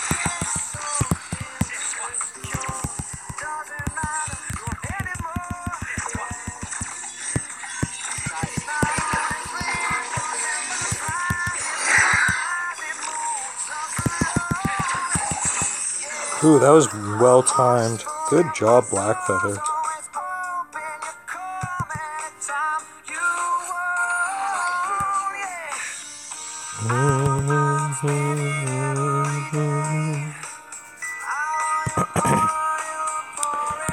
Ooh, that was well timed. Good job, Blackfeather.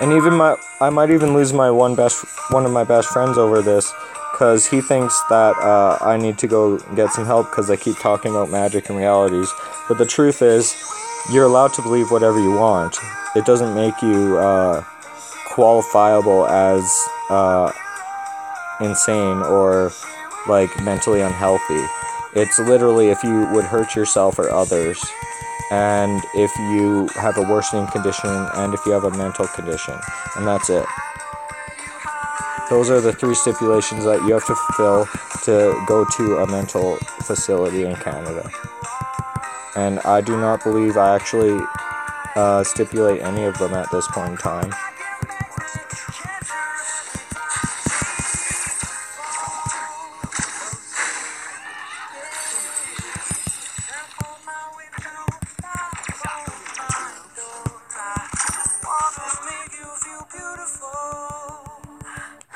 And even I might even lose my one of my best friends over this, because he thinks that I need to go get some help because I keep talking about magic and realities. But the truth is, you're allowed to believe whatever you want. It doesn't make you qualifiable as insane or like mentally unhealthy. It's literally if you would hurt yourself or others, and if you have a worsening condition, and if you have a mental condition, and that's it. Those are the 3 stipulations that you have to fulfill to go to a mental facility in Canada. and I do not believe I actually stipulate any of them at this point in time.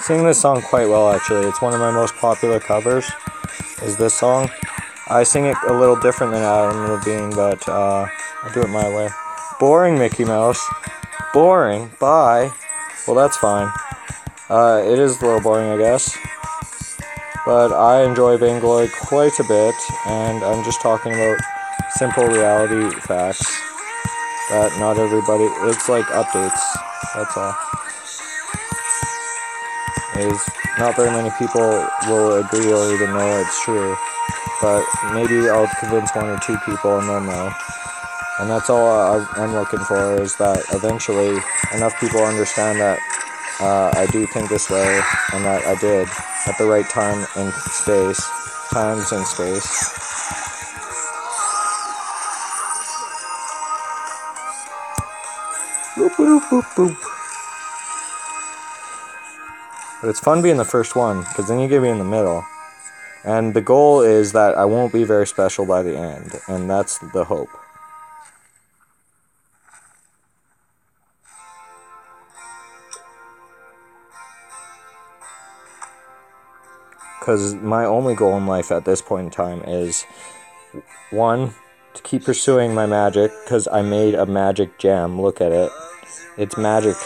Sing this song quite well, actually. It's one of my most popular covers, is this song. I sing it a little different than Adam Levine, but I do it my way. Boring, Mickey Mouse. Boring? Bye. Well, that's fine. It is a little boring, I guess. But I enjoy Vainglory quite a bit, and I'm just talking about simple reality facts that not everybody... It's like updates, that's all. Not very many people will agree or even know it's true, but maybe I'll convince 1 or 2 people and they'll know. And that's all I'm looking for, is that eventually enough people understand that I do think this way, and that I did at the right time and space, times and space. Boop, boop, boop, boop. But it's fun being the first one, because then you get me in the middle. And the goal is that I won't be very special by the end, and that's the hope. Because my only goal in life at this point in time is, 1, to keep pursuing my magic, because I made a magic gem. Look at it. It's magic.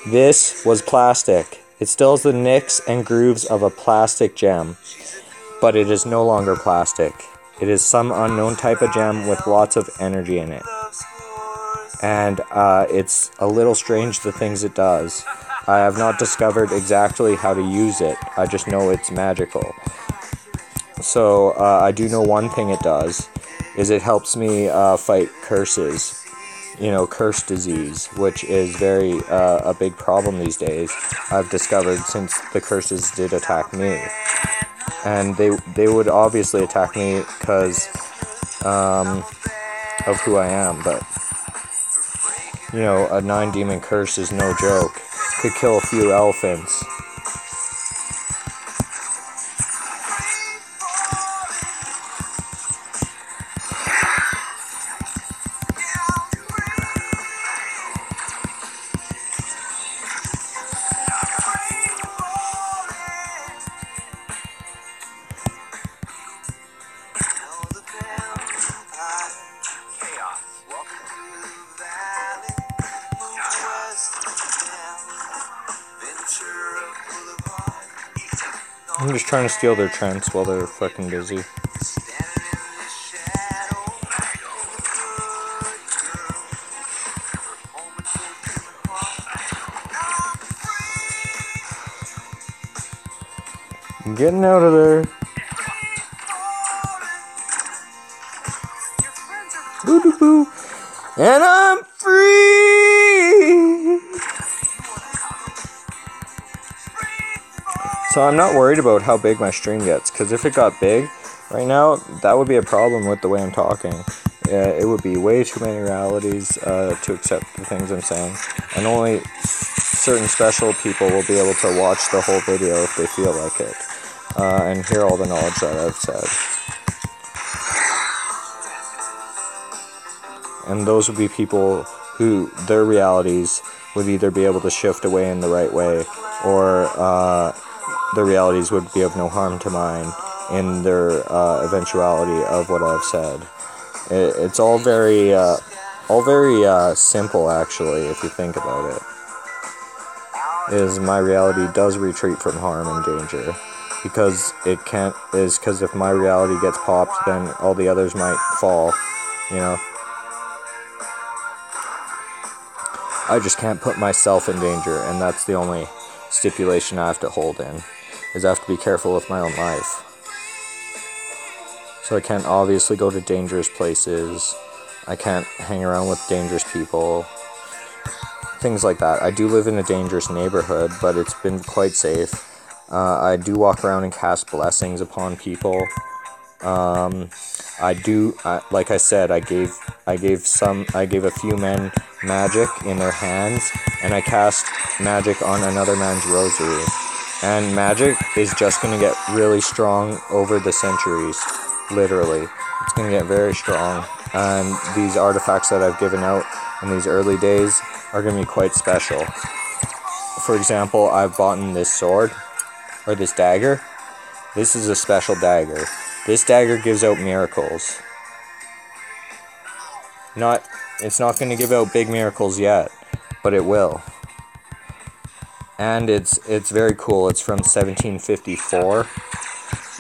This was plastic. It still has the nicks and grooves of a plastic gem, but it is no longer plastic. It is some unknown type of gem with lots of energy in it. And it's a little strange the things it does. I have not discovered exactly how to use it. I just know it's magical. So I do know one thing it does, is it helps me fight curses. You know, curse disease, which is very a big problem these days, I've discovered, since the curses did attack me. And they would obviously attack me because of who I am, but you know, a 9-demon curse is no joke. Could kill a few elephants. I'm just trying to steal their trance while they're fucking busy. I'm getting out of there. Boo doo boo. And I'm free! So I'm not worried about how big my stream gets, because if it got big right now, that would be a problem with the way I'm talking. It would be way too many realities to accept the things I'm saying, and only certain special people will be able to watch the whole video if they feel like it, and hear all the knowledge that I've said. And those would be people who their realities would either be able to shift away in the right way, or the realities would be of no harm to mine in their eventuality of what I've said. It's all very simple, actually, if you think about it. Is my reality does retreat from harm and danger, because it can't. Is because if my reality gets popped, then all the others might fall. You know. I just can't put myself in danger, and that's the only stipulation I have to hold in, is I have to be careful with my own life. So I can't obviously go to dangerous places, I can't hang around with dangerous people, things like that. I do live in a dangerous neighborhood, but it's been quite safe. I do walk around and cast blessings upon people, Like I said, I gave a few men magic in their hands, and I cast magic on another man's rosary. And magic is just going to get really strong over the centuries, literally. It's going to get very strong, and these artifacts that I've given out in these early days are going to be quite special. For example, I've bought this sword, or this dagger. This is a special dagger. This dagger gives out miracles. It's not going to give out big miracles yet, but it will. And it's very cool. It's from 1754.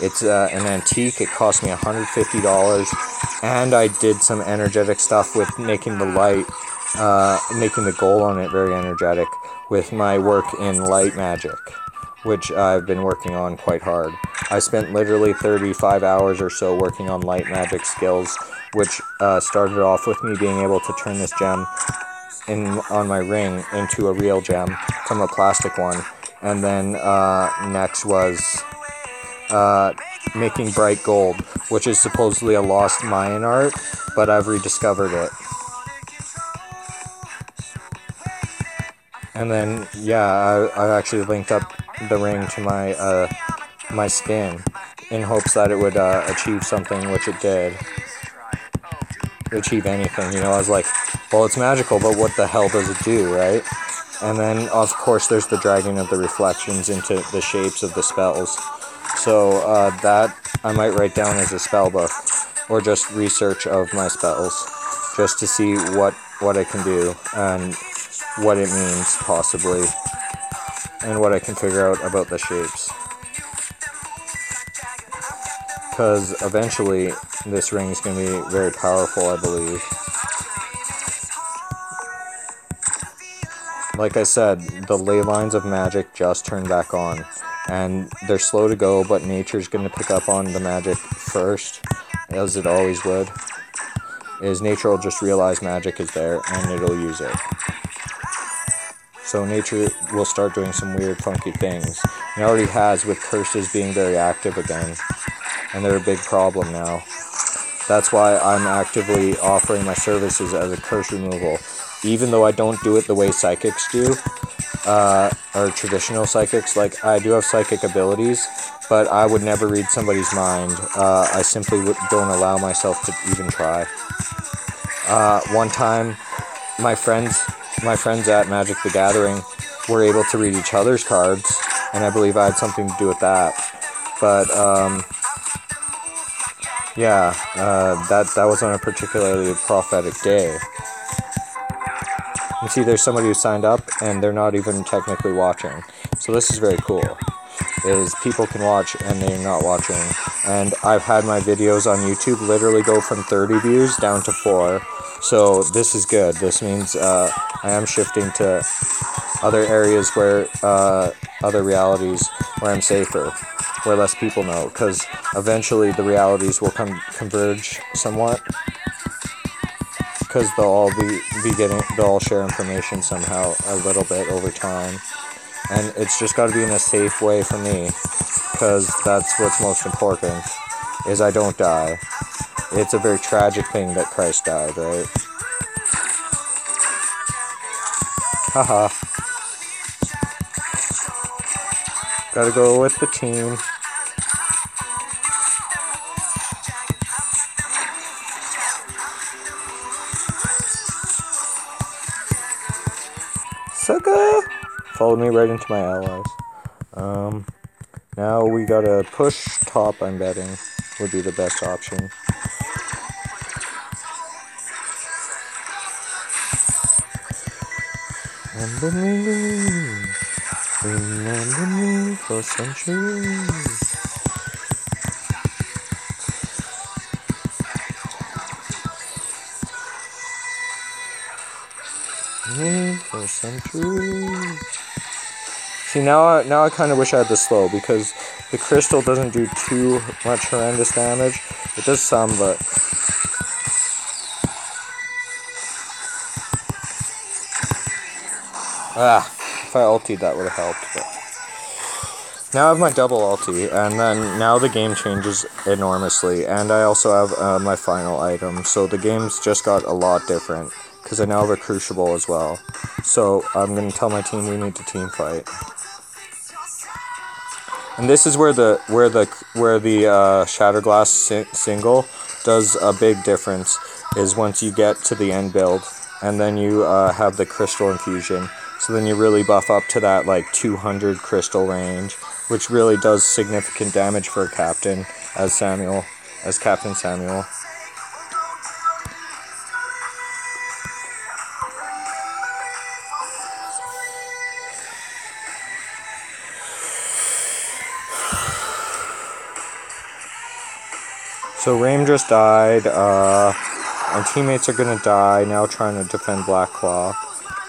It's an antique. It cost me $150, and I did some energetic stuff with making the light, making the gold on it very energetic with my work in light magic, which I've been working on quite hard. I spent literally 35 hours or so working on light magic skills, which started off with me being able to turn this gem on my ring into a real gem from a plastic one. And then next was making bright gold, which is supposedly a lost Mayan art, but I've rediscovered it. And then, yeah, I actually linked up the ring to my skin in hopes that it would achieve something, which it did. Achieve anything, I was like, well, it's magical, but what the hell does it do, right? And then, of course, there's the dragging of the reflections into the shapes of the spells. So that I might write down as a spell book, or just research of my spells, just to see what I can do and what it means, possibly, and what I can figure out about the shapes. Because eventually this ring is going to be very powerful, I believe. Like I said, the ley lines of magic just turned back on, and they're slow to go, but nature's going to pick up on the magic first, as it always would. Nature will just realize magic is there, and it'll use it. So nature will start doing some weird, funky things. It already has, with curses being very active again, and they're a big problem now. That's why I'm actively offering my services as a curse removal, even though I don't do it the way psychics do, or traditional psychics. Like, I do have psychic abilities, but I would never read somebody's mind. I simply don't allow myself to even try. One time, my friends at Magic the Gathering were able to read each other's cards, and I believe I had something to do with that. But yeah, that was on a particularly prophetic day. You see, there's somebody who signed up, and they're not even technically watching. So this is very cool. Is people can watch, and they're not watching. And I've had my videos on YouTube literally go from 30 views down to 4. So this is good. This means I am shifting to other areas where, other realities where I'm safer, where less people know. Because eventually the realities will converge somewhat. Because they'll all share information somehow a little bit over time. And it's just got to be in a safe way for me, because that's what's most important, is I don't die. It's a very tragic thing that Christ died, right? Haha. Gotta go with the team. Sucker! Follow me right into my allies. Now we gotta push top, I'm betting, would be the best option. Remember me for centuries. For centuries. See, now I kind of wish I had the slow, because the crystal doesn't do too much horrendous damage. It does some, but if I ultied, that would have helped. But Now I have my double ulti, and then now the game changes enormously, and I also have my final item, so the game's just got a lot different, because I now have a Crucible as well. So I'm going to tell my team we need to team fight. And this is where the Shatterglass single does a big difference, is once you get to the end build, and then you have the Crystal Infusion. So then you really buff up to that like 200 crystal range, which really does significant damage for a captain as Captain Samuel. So Rame just died. Our teammates are gonna die now trying to defend Black Claw.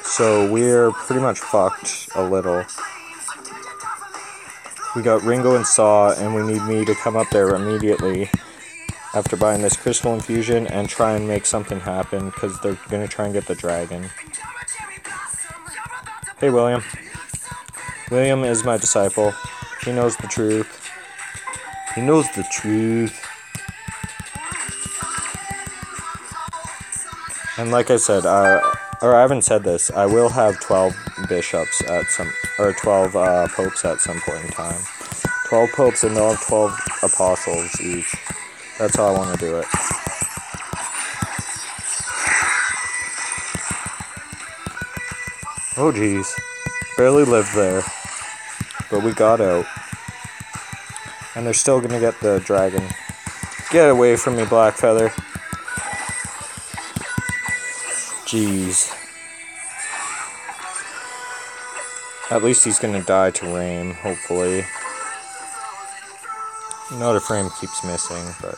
So we're pretty much fucked a little. We got Ringo and Saw, and we need me to come up there immediately after buying this Crystal Infusion and try and make something happen, because they're going to try and get the dragon. Hey, William. William is my disciple. He knows the truth. He knows the truth. And like I said, or I haven't said this, I will have 12 bishops at some, or 12 popes at some point in time. 12 popes, and they'll have 12 apostles each. That's how I want to do it. Oh geez, barely lived there, but we got out. And they're still gonna get the dragon. Get away from me, Blackfeather. Jeez. At least he's gonna die to Rame, hopefully. Note if Rame keeps missing, but...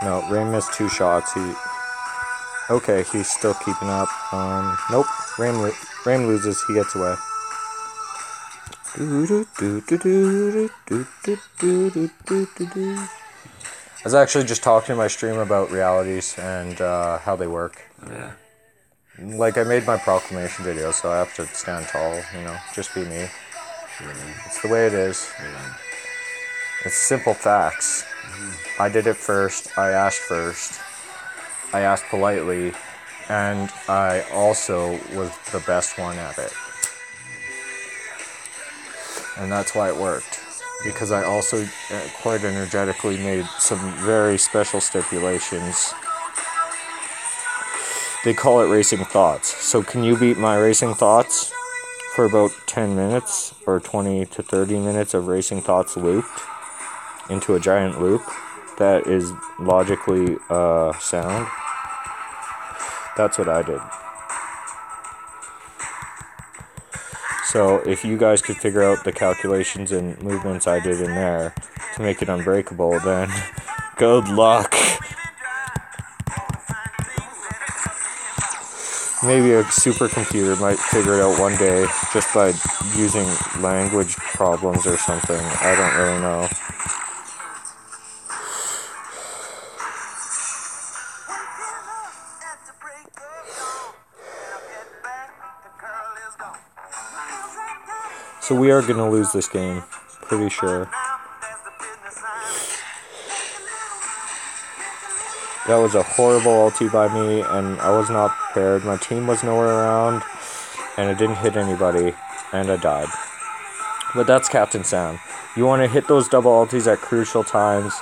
No, Rame missed 2 shots. Okay, he's still keeping up. Nope. Rame loses, he gets away. I was actually just talking in my stream about realities and how they work. Yeah. Like, I made my proclamation video, so I have to stand tall, you know, just be me. It's the way it is. It's simple facts. I did it first, I asked politely, and I also was the best one at it. And that's why it worked. Because I also quite energetically made some very special stipulations. They call it racing thoughts. So can you beat my racing thoughts for about 10 minutes or 20 to 30 minutes of racing thoughts looped into a giant loop that is logically sound? That's what I did. So if you guys could figure out the calculations and movements I did in there to make it unbreakable, then good luck. Maybe a supercomputer might figure it out one day just by using language problems or something. I don't really know. So we are going to lose this game, pretty sure. That was a horrible ulti by me, and I was not prepared. My team was nowhere around, and it didn't hit anybody, and I died. But that's Captain Sam. You want to hit those double ultis at crucial times,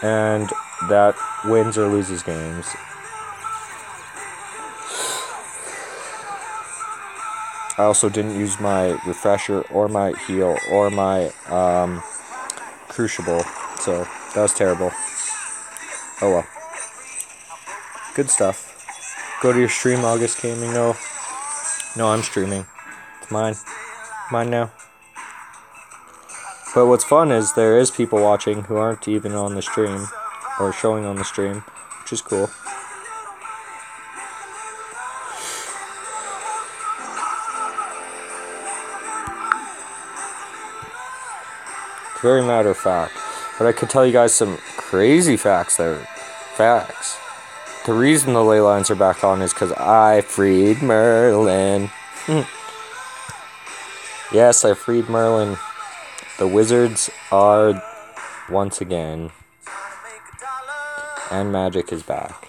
and that wins or loses games. I also didn't use my refresher or my heal or my crucible, so that was terrible. Oh well. Good stuff. Go to your stream, August Gaming. No, I'm streaming. It's mine. Mine now. But what's fun is there is people watching who aren't even on the stream or showing on the stream, which is cool. Very matter of fact. But I could tell you guys some crazy facts there. Facts. The reason the ley lines are back on is because I freed Merlin. Yes, I freed Merlin. The wizards are once again. And magic is back.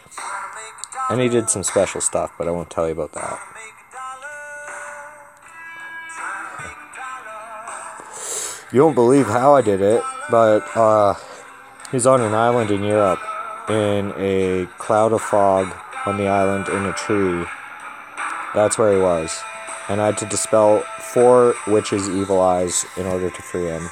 And he did some special stuff, but I won't tell you about that. You won't believe how I did it, but he's on an island in Europe, in a cloud of fog on the island in a tree. That's where he was. And I had to dispel 4 witches' evil eyes in order to free him.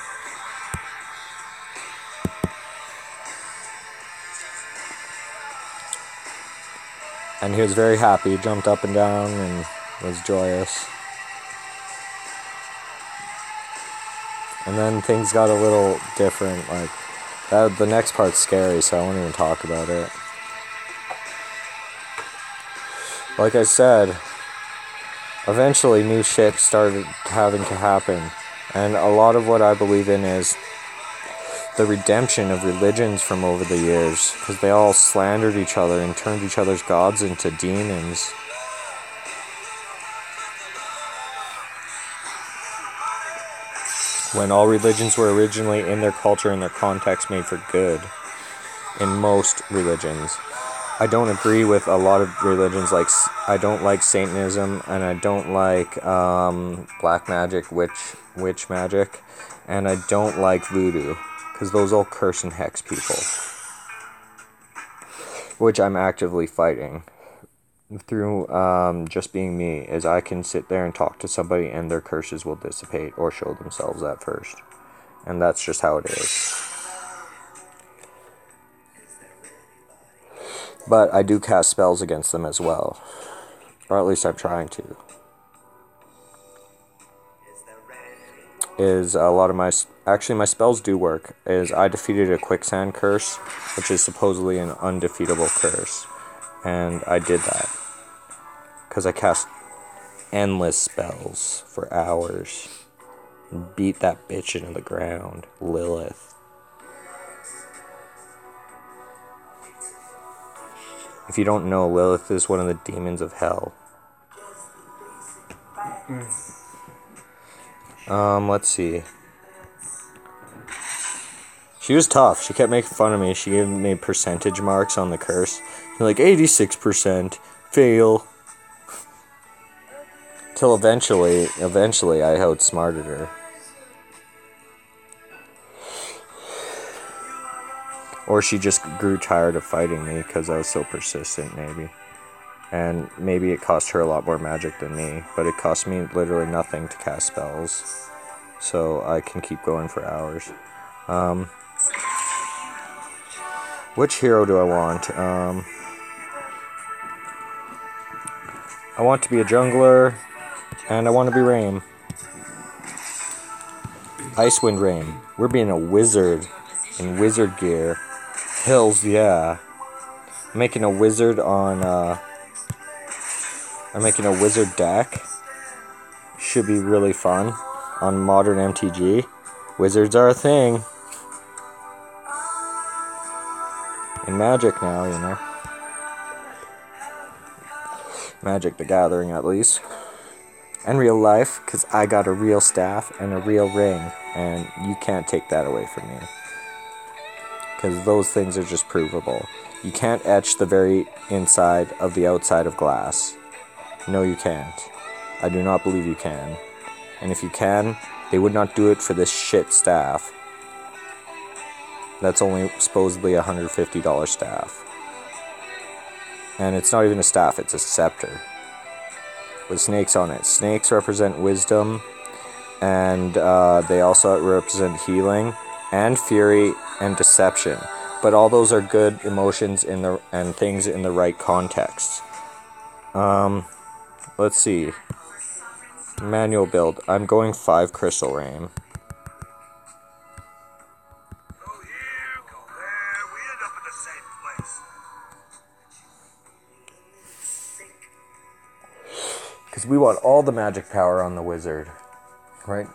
And he was very happy. He jumped up and down and was joyous. And then things got a little different. Like the next part's scary, so I won't even talk about it. Like I said, eventually new shit started having to happen. And a lot of what I believe in is the redemption of religions from over the years, because they all slandered each other and turned each other's gods into demons. When all religions were originally in their culture and their context made for good. In most religions. I don't agree with a lot of religions, like I don't like Satanism, and I don't like black magic, witch magic, and I don't like voodoo, because those all curse and hex people, which I'm actively fighting through just being me, is I can sit there and talk to somebody and their curses will dissipate or show themselves at first, and that's just how it is. But I do cast spells against them as well, or at least I'm trying to. Is a lot of my spells do work. Is I defeated a quicksand curse, which is supposedly an undefeatable curse, and I did that because I cast endless spells for hours, and beat that bitch into the ground, Lilith. If you don't know, Lilith is one of the demons of hell. Let's see. She was tough. She kept making fun of me. She gave me percentage marks on the curse. Like 86%. Fail. Till eventually I outsmarted her. Or she just grew tired of fighting me because I was so persistent, maybe. And maybe it cost her a lot more magic than me, but it cost me literally nothing to cast spells. So I can keep going for hours. Which hero do I want? I want to be a jungler, and I want to be Rain. Icewind Rain. We're being a wizard in wizard gear. Hills, yeah. I'm making a wizard on, I'm making a wizard deck. Should be really fun on modern MTG. Wizards are a thing. In Magic now, you know. Magic the Gathering, at least. And real life, because I got a real staff and a real ring. And you can't take that away from me. Because those things are just provable. You can't etch the very inside of the outside of glass. No, you can't. I do not believe you can. And if you can, they would not do it for this shit staff. That's only supposedly $150 staff. And it's not even a staff, it's a scepter. With snakes on it. Snakes represent wisdom, and they also represent healing, and fury, and deception. But all those are good emotions and things in the right context. Let's see. Manual build. I'm going 5 Crystal Rain. Because we want all the magic power on the wizard. Right?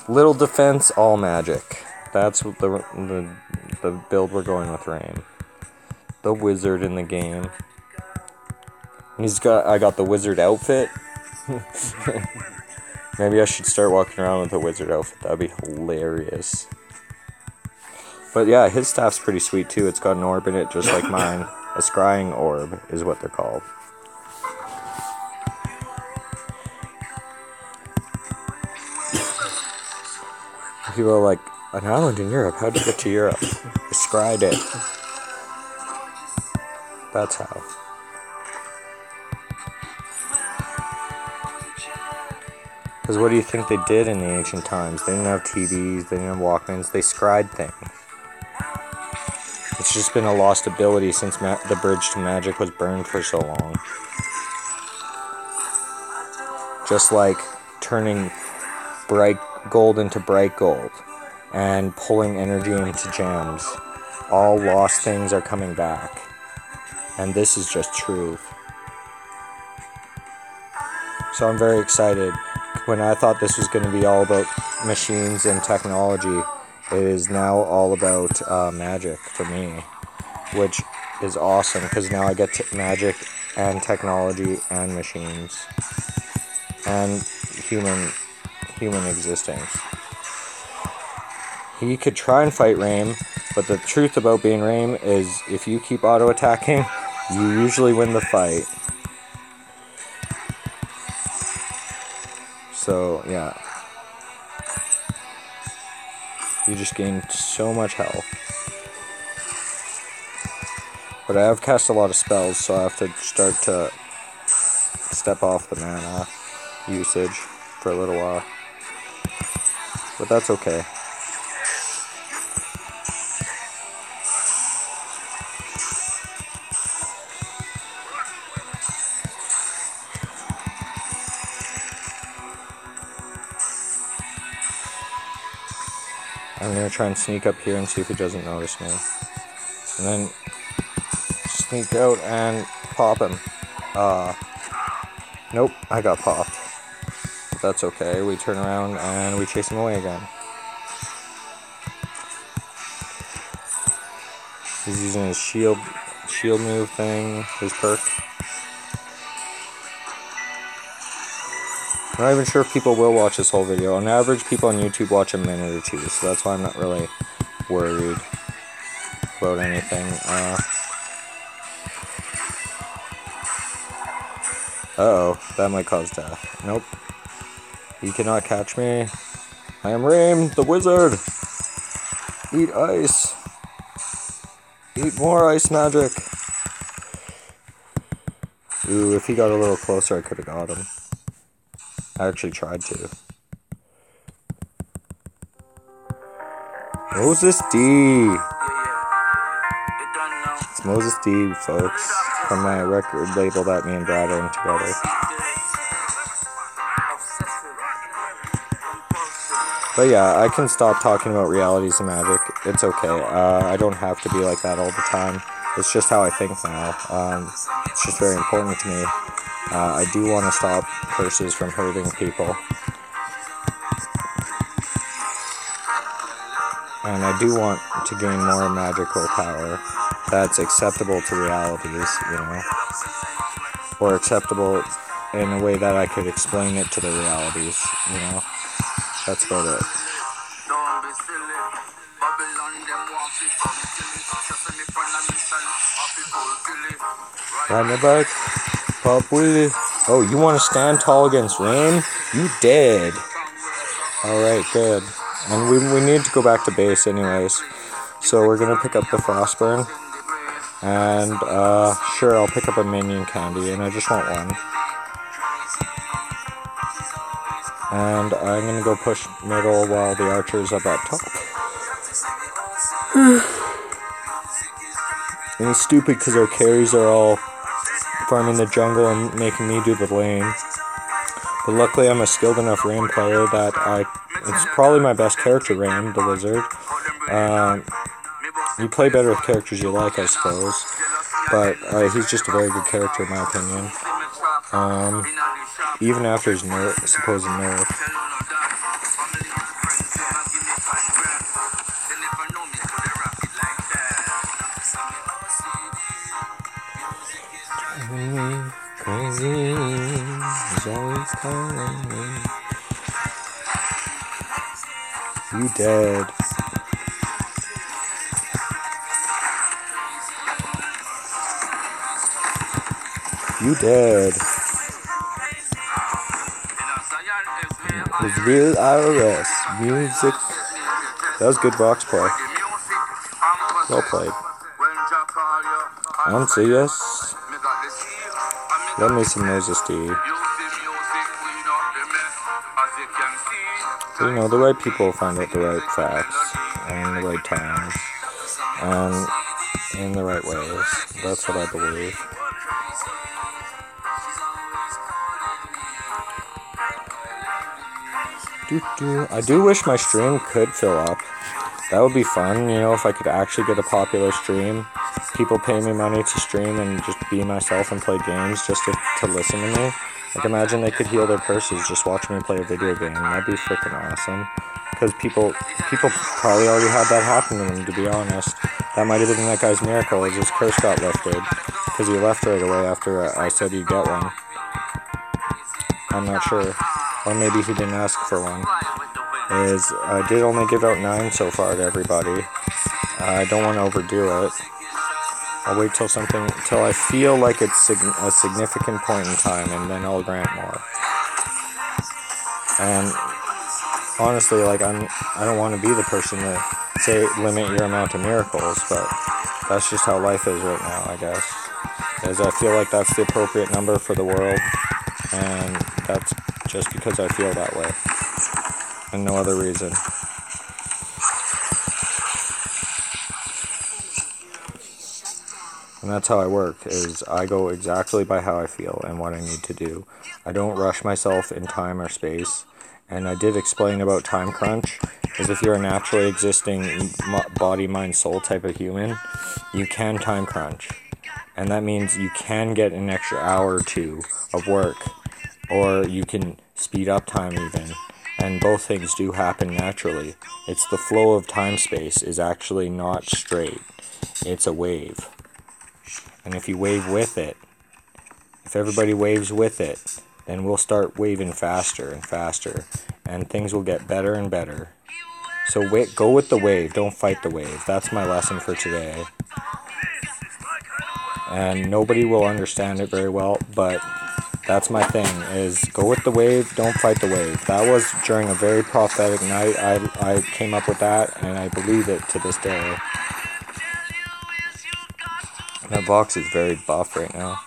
Little defense, all magic. That's what the build we're going with, Rain. The wizard in the game. I got the wizard outfit. Maybe I should start walking around with a wizard outfit. That'd be hilarious. But yeah, his staff's pretty sweet too. It's got an orb in it just like mine. A scrying orb is what they're called. People are like, an island in Europe? How'd you get to Europe? I scryed it. That's how. Because what do you think they did in the ancient times? They didn't have TVs, they didn't have Walkmans, they scryed things. It's just been a lost ability since the bridge to magic was burned for so long. Just like turning bright gold into bright gold and pulling energy into gems. All lost things are coming back. And this is just truth. So I'm very excited. When I thought this was going to be all about machines and technology, it is now all about magic for me, which is awesome because now I get to magic and technology and machines and human existence. He could try and fight Rame, but the truth about being Rame is if you keep auto-attacking, you usually win the fight. So, yeah. You just gain so much health. But I have cast a lot of spells, so I have to start to step off the mana usage for a little while. But that's okay. I'm going to try and sneak up here and see if he doesn't notice me. And then sneak out and pop him. Nope, I got popped. But that's okay. We turn around and we chase him away again. He's using his shield move thing, his perk. I'm not even sure if people will watch this whole video. On average, people on YouTube watch a minute or two, so that's why I'm not really worried about anything. Uh-oh, that might cause death. Nope. He cannot catch me. I am Rame, the wizard! Eat ice! Eat more ice magic! Ooh, if he got a little closer, I could have got him. I actually tried to. Moses D! It's Moses D, folks. From my record label that me and Brad are in together. But yeah, I can stop talking about realities and magic. It's okay. I don't have to be like that all the time. It's just how I think now. It's just very important to me. I do want to stop curses from hurting people. And I do want to gain more magical power that's acceptable to realities, you know. Or acceptable in a way that I could explain it to the realities, you know. That's about it. Ride my bike, pop wheelie. Oh, you want to stand tall against Rame? You did. Alright, good. And we need to go back to base anyways. So we're going to pick up the Frostburn. And, sure, I'll pick up a minion candy, and I just want one. And I'm going to go push middle while the archer's up at top. And it's stupid because our carries are all farming the jungle and making me do the lane. But luckily I'm a skilled enough Rame player that it's probably my best character, Rame, the wizard. You play better with characters you like, I suppose. But he's just a very good character in my opinion. Even after his supposed nerf. Driving me crazy, he's always calling me. You dead. You dead. It's real IRS music. That was good box play. Well played. Yes. Let me some Moses D. So, you know, the right people find out the right facts and the right times and in the right ways. That's what I believe. I do wish my stream could fill up. That would be fun, you know, if I could actually get a popular stream. People pay me money to stream and just be myself and play games just to listen to me. Like, imagine they could heal their purses just watching me play a video game. That'd be freaking awesome. Because people probably already had that happen to them, to be honest. That might have been that guy's miracle, as his curse got lifted. Because he left right away after I said he'd get one. I'm not sure. Or maybe he didn't ask for one. I did only give out 9 so far to everybody. I don't want to overdo it. I'll wait till I feel like it's a significant point in time, and then I'll grant more. And honestly, like, I don't want to be the person to say limit your amount of miracles, but that's just how life is right now, I guess. As I feel like that's the appropriate number for the world, and that's just because I feel that way, and no other reason. And that's how I work, is I go exactly by how I feel and what I need to do. I don't rush myself in time or space. And I did explain about time crunch, is if you're a naturally existing body, mind, soul type of human, you can time crunch. And that means you can get an extra hour or 2 of work, or you can speed up time even. And both things do happen naturally. It's the flow of time-space is actually not straight. It's a wave. And if you wave with it, if everybody waves with it, then we'll start waving faster and faster, and things will get better and better. So go with the wave, don't fight the wave. That's my lesson for today. And nobody will understand it very well, but that's my thing, is go with the wave, don't fight the wave. That was during a very prophetic night. I came up with that, and I believe it to this day. That box is very buff right now.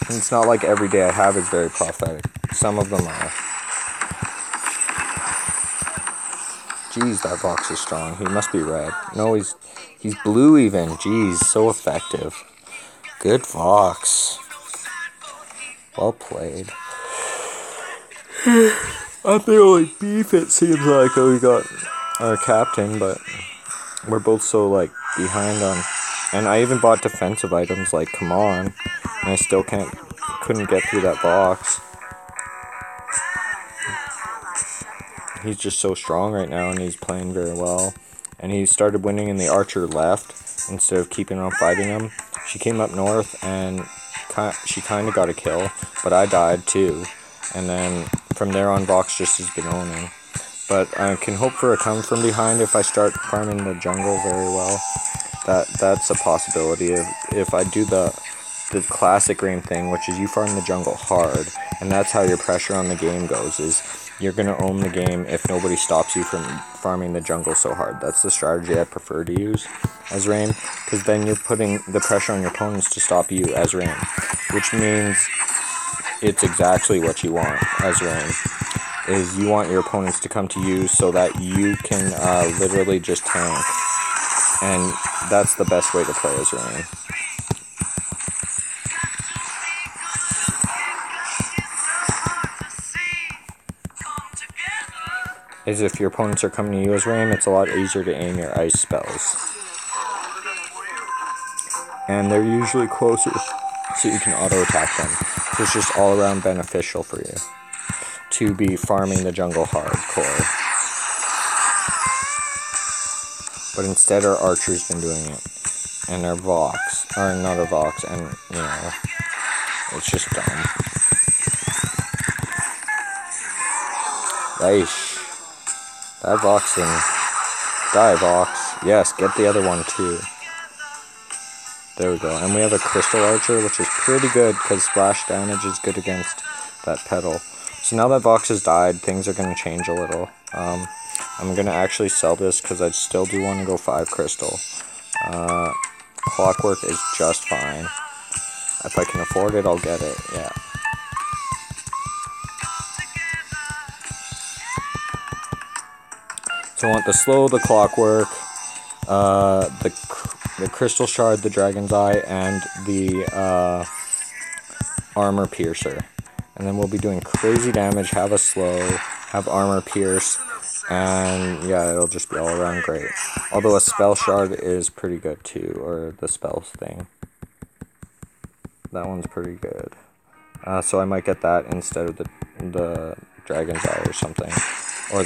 And it's not like every day I have is very prophetic. Some of them are. Jeez, that box is strong. He must be red. No, he's blue even. Jeez, so effective. Good Vox. Well played. I'm the only beef, it seems like. We got our captain, but we're both so, like, behind on... And I even bought defensive items, like, come on. And I still couldn't get through that box. He's just so strong right now, and he's playing very well. And he started winning in the archer left, instead of keeping on fighting him. She came up north, and she kind of got a kill, but I died too. And then from there on, Vox just has been owning. But I can hope for a come from behind if I start farming the jungle very well. That's a possibility. If I do the classic game thing, which is you farm the jungle hard, and that's how your pressure on the game goes, is you're going to own the game if nobody stops you from farming the jungle so hard. That's the strategy I prefer to use as Rain, because then you're putting the pressure on your opponents to stop you as Rain, which means it's exactly what you want as Rain, is you want your opponents to come to you so that you can literally just tank, and that's the best way to play as Rain. Is if your opponents are coming to you as Rain, it's a lot easier to aim your ice spells. And they're usually closer, so you can auto-attack them. So it's just all around beneficial for you to be farming the jungle hardcore. But instead our archer's been doing it. and our Vox, or not our Vox, and you know, it's just dumb. Yeesh. That Vox and die Vox. Yes, get the other one too. There we go. And we have a Crystal Archer, which is pretty good because splash damage is good against that petal. So now that Vox has died, things are going to change a little. I'm going to actually sell this because I still do want to go 5 Crystal. Clockwork is just fine. If I can afford it, I'll get it, yeah. So I want the Slow, the Clockwork, the Crystal Shard, the Dragon's Eye, and the Armor Piercer. And then we'll be doing crazy damage, have a Slow, have Armor Pierce, and yeah, it'll just be all around great. Although a Spell Shard is pretty good too, or the Spells thing. That one's pretty good. So I might get that instead of the Dragon's Eye or something. Or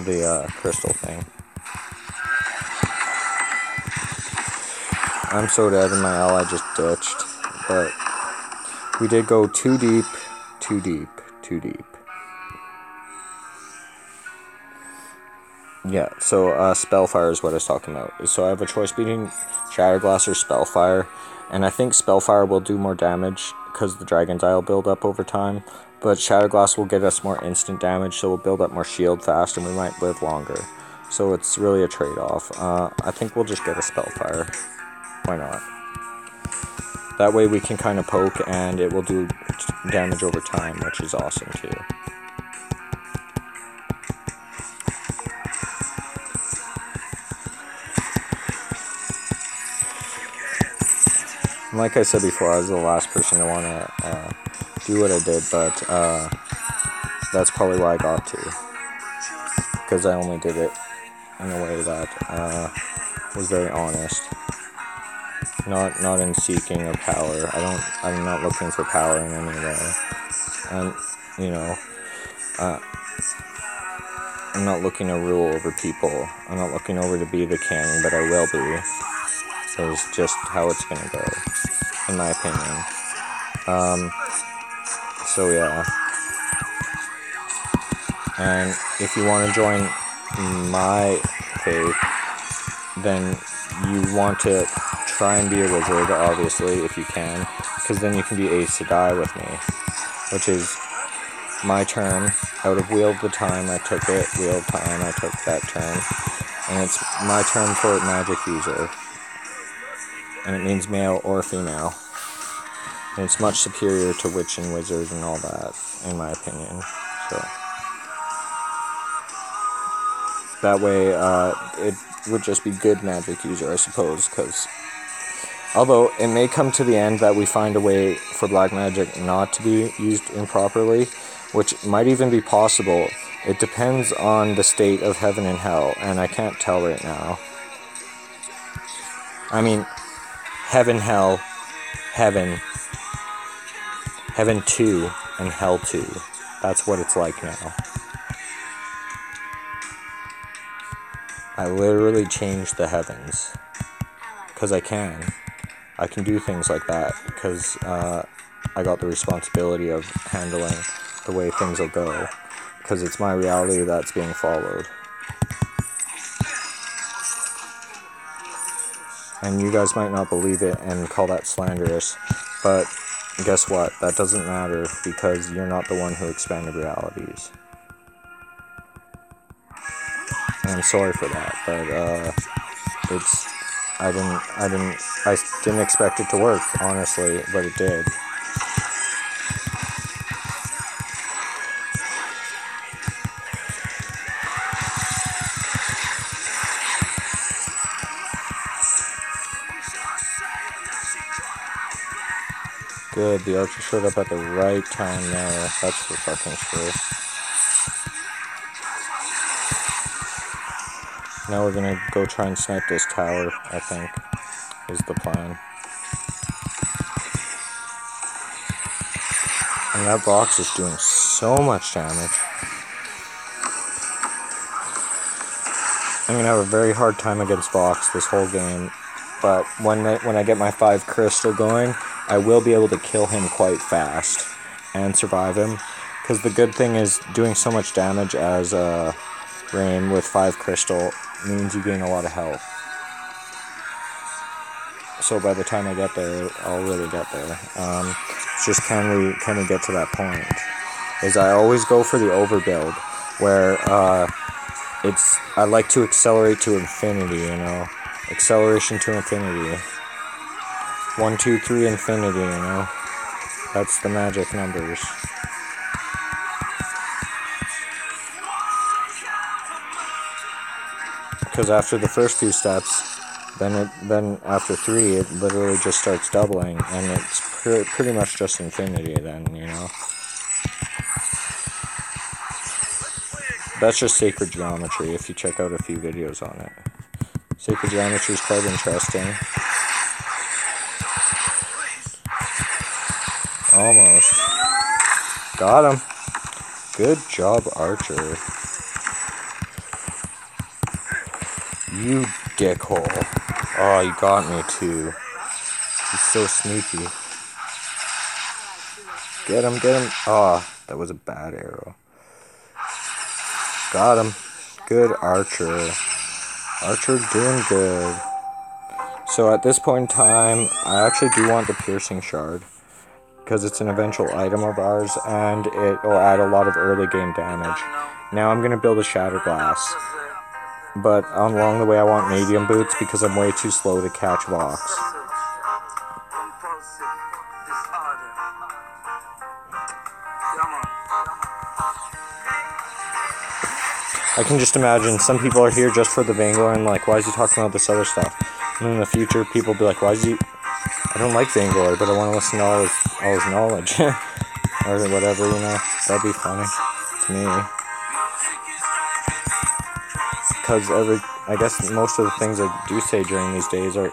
the Crystal thing. I'm so dead and my ally just ditched, but we did go too deep. Yeah, so Spellfire is what I was talking about. So I have a choice between Shatterglass or Spellfire, and I think Spellfire will do more damage because the Dragon's Eye will build up over time, but Shatterglass will get us more instant damage, so we'll build up more shield fast and we might live longer. So it's really a trade-off. I think we'll just get a Spellfire. Why not? That way we can kind of poke and it will do damage over time, which is awesome too. Like I said before, I was the last person to want to do what I did, but that's probably why I got to. Because I only did it in a way that was very honest. Not in seeking of power. I'm not looking for power in any way. You know, I'm not looking to rule over people. I'm not looking over to be the king, but I will be. So it's just how it's gonna go, in my opinion. So yeah. And if you want to join my faith, then you want to try and be a wizard, obviously, if you can, because then you can be Ace to die with me, which is my turn. Out of Wheel of the Time, I took it. Wheel of Time, I took that turn. And it's my turn for Magic User. And it means male or female. And it's much superior to Witch and Wizard and all that, in my opinion. So that way, it would just be good Magic User, I suppose, because although it may come to the end that we find a way for black magic not to be used improperly, which might even be possible. It depends on the state of heaven and hell, and I can't tell right now. I mean, heaven, hell, heaven 2, and hell 2. That's what it's like now. I literally changed the heavens. Because I can. I can do things like that because I got the responsibility of handling the way things will go, because it's my reality that's being followed. And you guys might not believe it and call that slanderous, but guess what? That doesn't matter because you're not the one who expanded realities. And I'm sorry for that, but I didn't expect it to work, honestly, but it did. Good, the archer showed up at the right time there. That's for fucking sure. Now we're gonna go try and snipe this tower, I think, is the plan. And that box is doing so much damage. I'm gonna have a very hard time against Vox this whole game, but when I get my 5 crystal going, I will be able to kill him quite fast and survive him. Because the good thing is doing so much damage as Rain with 5 crystal means you gain a lot of health. So by the time I get there, I'll really get there. It's just can we get to that point? Is I always go for the overbuild, where I like to accelerate to infinity, you know, acceleration to infinity. 1, 2, 3, infinity, you know. That's the magic numbers. Because after the first few steps, then after 3, it literally just starts doubling, and it's pretty much just infinity then, you know. That's just sacred geometry, if you check out a few videos on it. Sacred geometry is quite interesting. Almost. Got him. Good job, Archer. You dickhole. Oh, you got me too. He's so sneaky. Get him, get him. Oh, that was a bad arrow. Got him. Good Archer. Archer doing good. So at this point in time, I actually do want the piercing shard, because it's an eventual item of ours, and it will add a lot of early game damage. Now I'm going to build a shatter glass, but along the way I want medium boots because I'm way too slow to catch Vox. I can just imagine some people are here just for the Vainglory and like, why is he talking about this other stuff? And in the future, people will be like, why is he... I don't like Vainglory, but I want to listen to all his knowledge. Or whatever, you know. That'd be funny to me. Because I guess most of the things I do say during these days are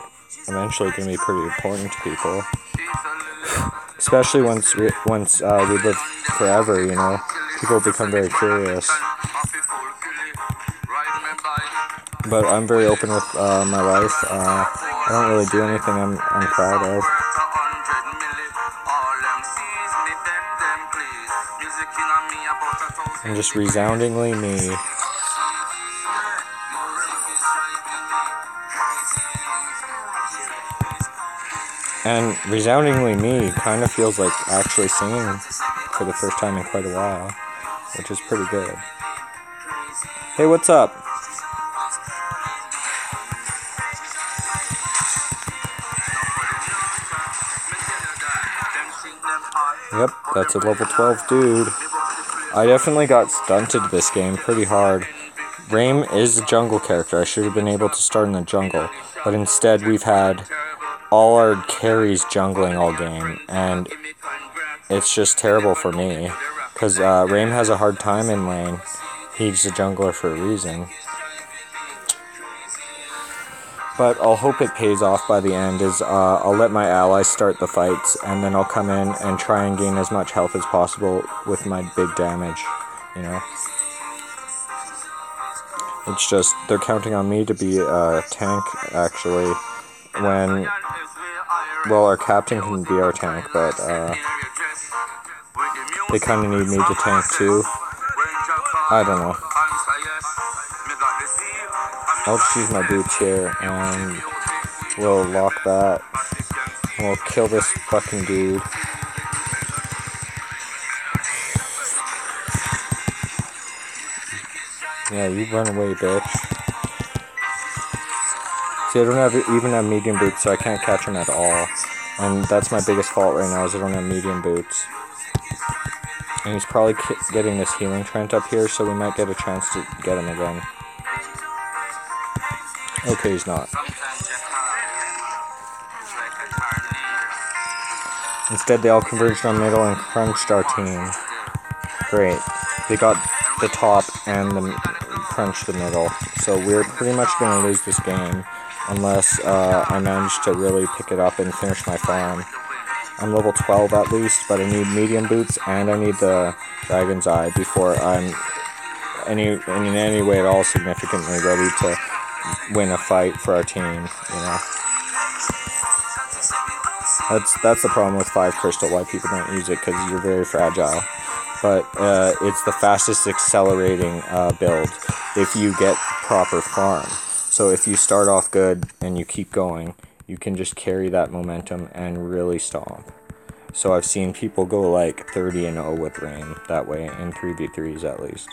eventually going to be pretty important to people. Especially once we live forever, you know. People become very curious. But I'm very open with my life. I don't really do anything I'm proud of. I'm just resoundingly me. And resoundingly me kind of feels like actually singing for the first time in quite a while, which is pretty good. Hey, what's up? Yep, that's a level 12 dude. I definitely got stunted this game pretty hard. Raim is a jungle character. I should have been able to start in the jungle, but instead we've had all our carries jungling all game, and it's just terrible for me, because Raim has a hard time in lane. He's a jungler for a reason. But I'll hope it pays off by the end, is I'll let my allies start the fights, and then I'll come in and try and gain as much health as possible with my big damage, you know. It's just, they're counting on me to be a tank, actually, when, well, our captain can be our tank, but they kind of need me to tank too. I don't know. I'll just use my boots here, and we'll lock that, and we'll kill this fucking dude. Yeah, you run away, bitch. See, I don't even have medium boots, so I can't catch him at all. And that's my biggest fault right now, is I don't have medium boots. And he's probably getting this healing Trent up here, so we might get a chance to get him again. Okay, he's not. Instead, they all converged on middle and crunched our team. Great. They got the top and crunched the middle. So we're pretty much going to lose this game unless I manage to really pick it up and finish my farm. I'm level 12 at least, but I need medium boots and I need the Dragon's Eye before I'm in any way at all significantly ready to win a fight for our team, you know. That's the problem with 5 crystal, why people don't use it, because you're very fragile. But it's the fastest accelerating build if you get proper farm. So if you start off good and you keep going, you can just carry that momentum and really stomp. So I've seen people go like 30-0 with Rain that way, in 3v3s at least.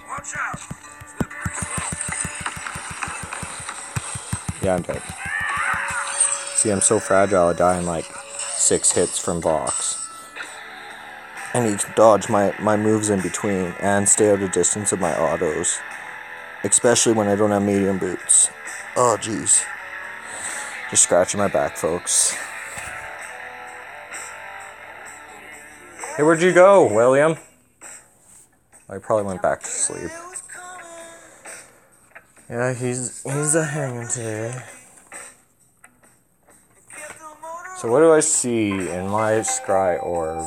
Yeah, I'm dead. See, I'm so fragile, I die in like 6 hits from box. I need to dodge my moves in between and stay out of distance of my autos. Especially when I don't have medium boots. Oh, jeez. Just scratching my back, folks. Hey, where'd you go, William? I probably went back to sleep. Yeah, he's a hanging today. So what do I see in my scry orb?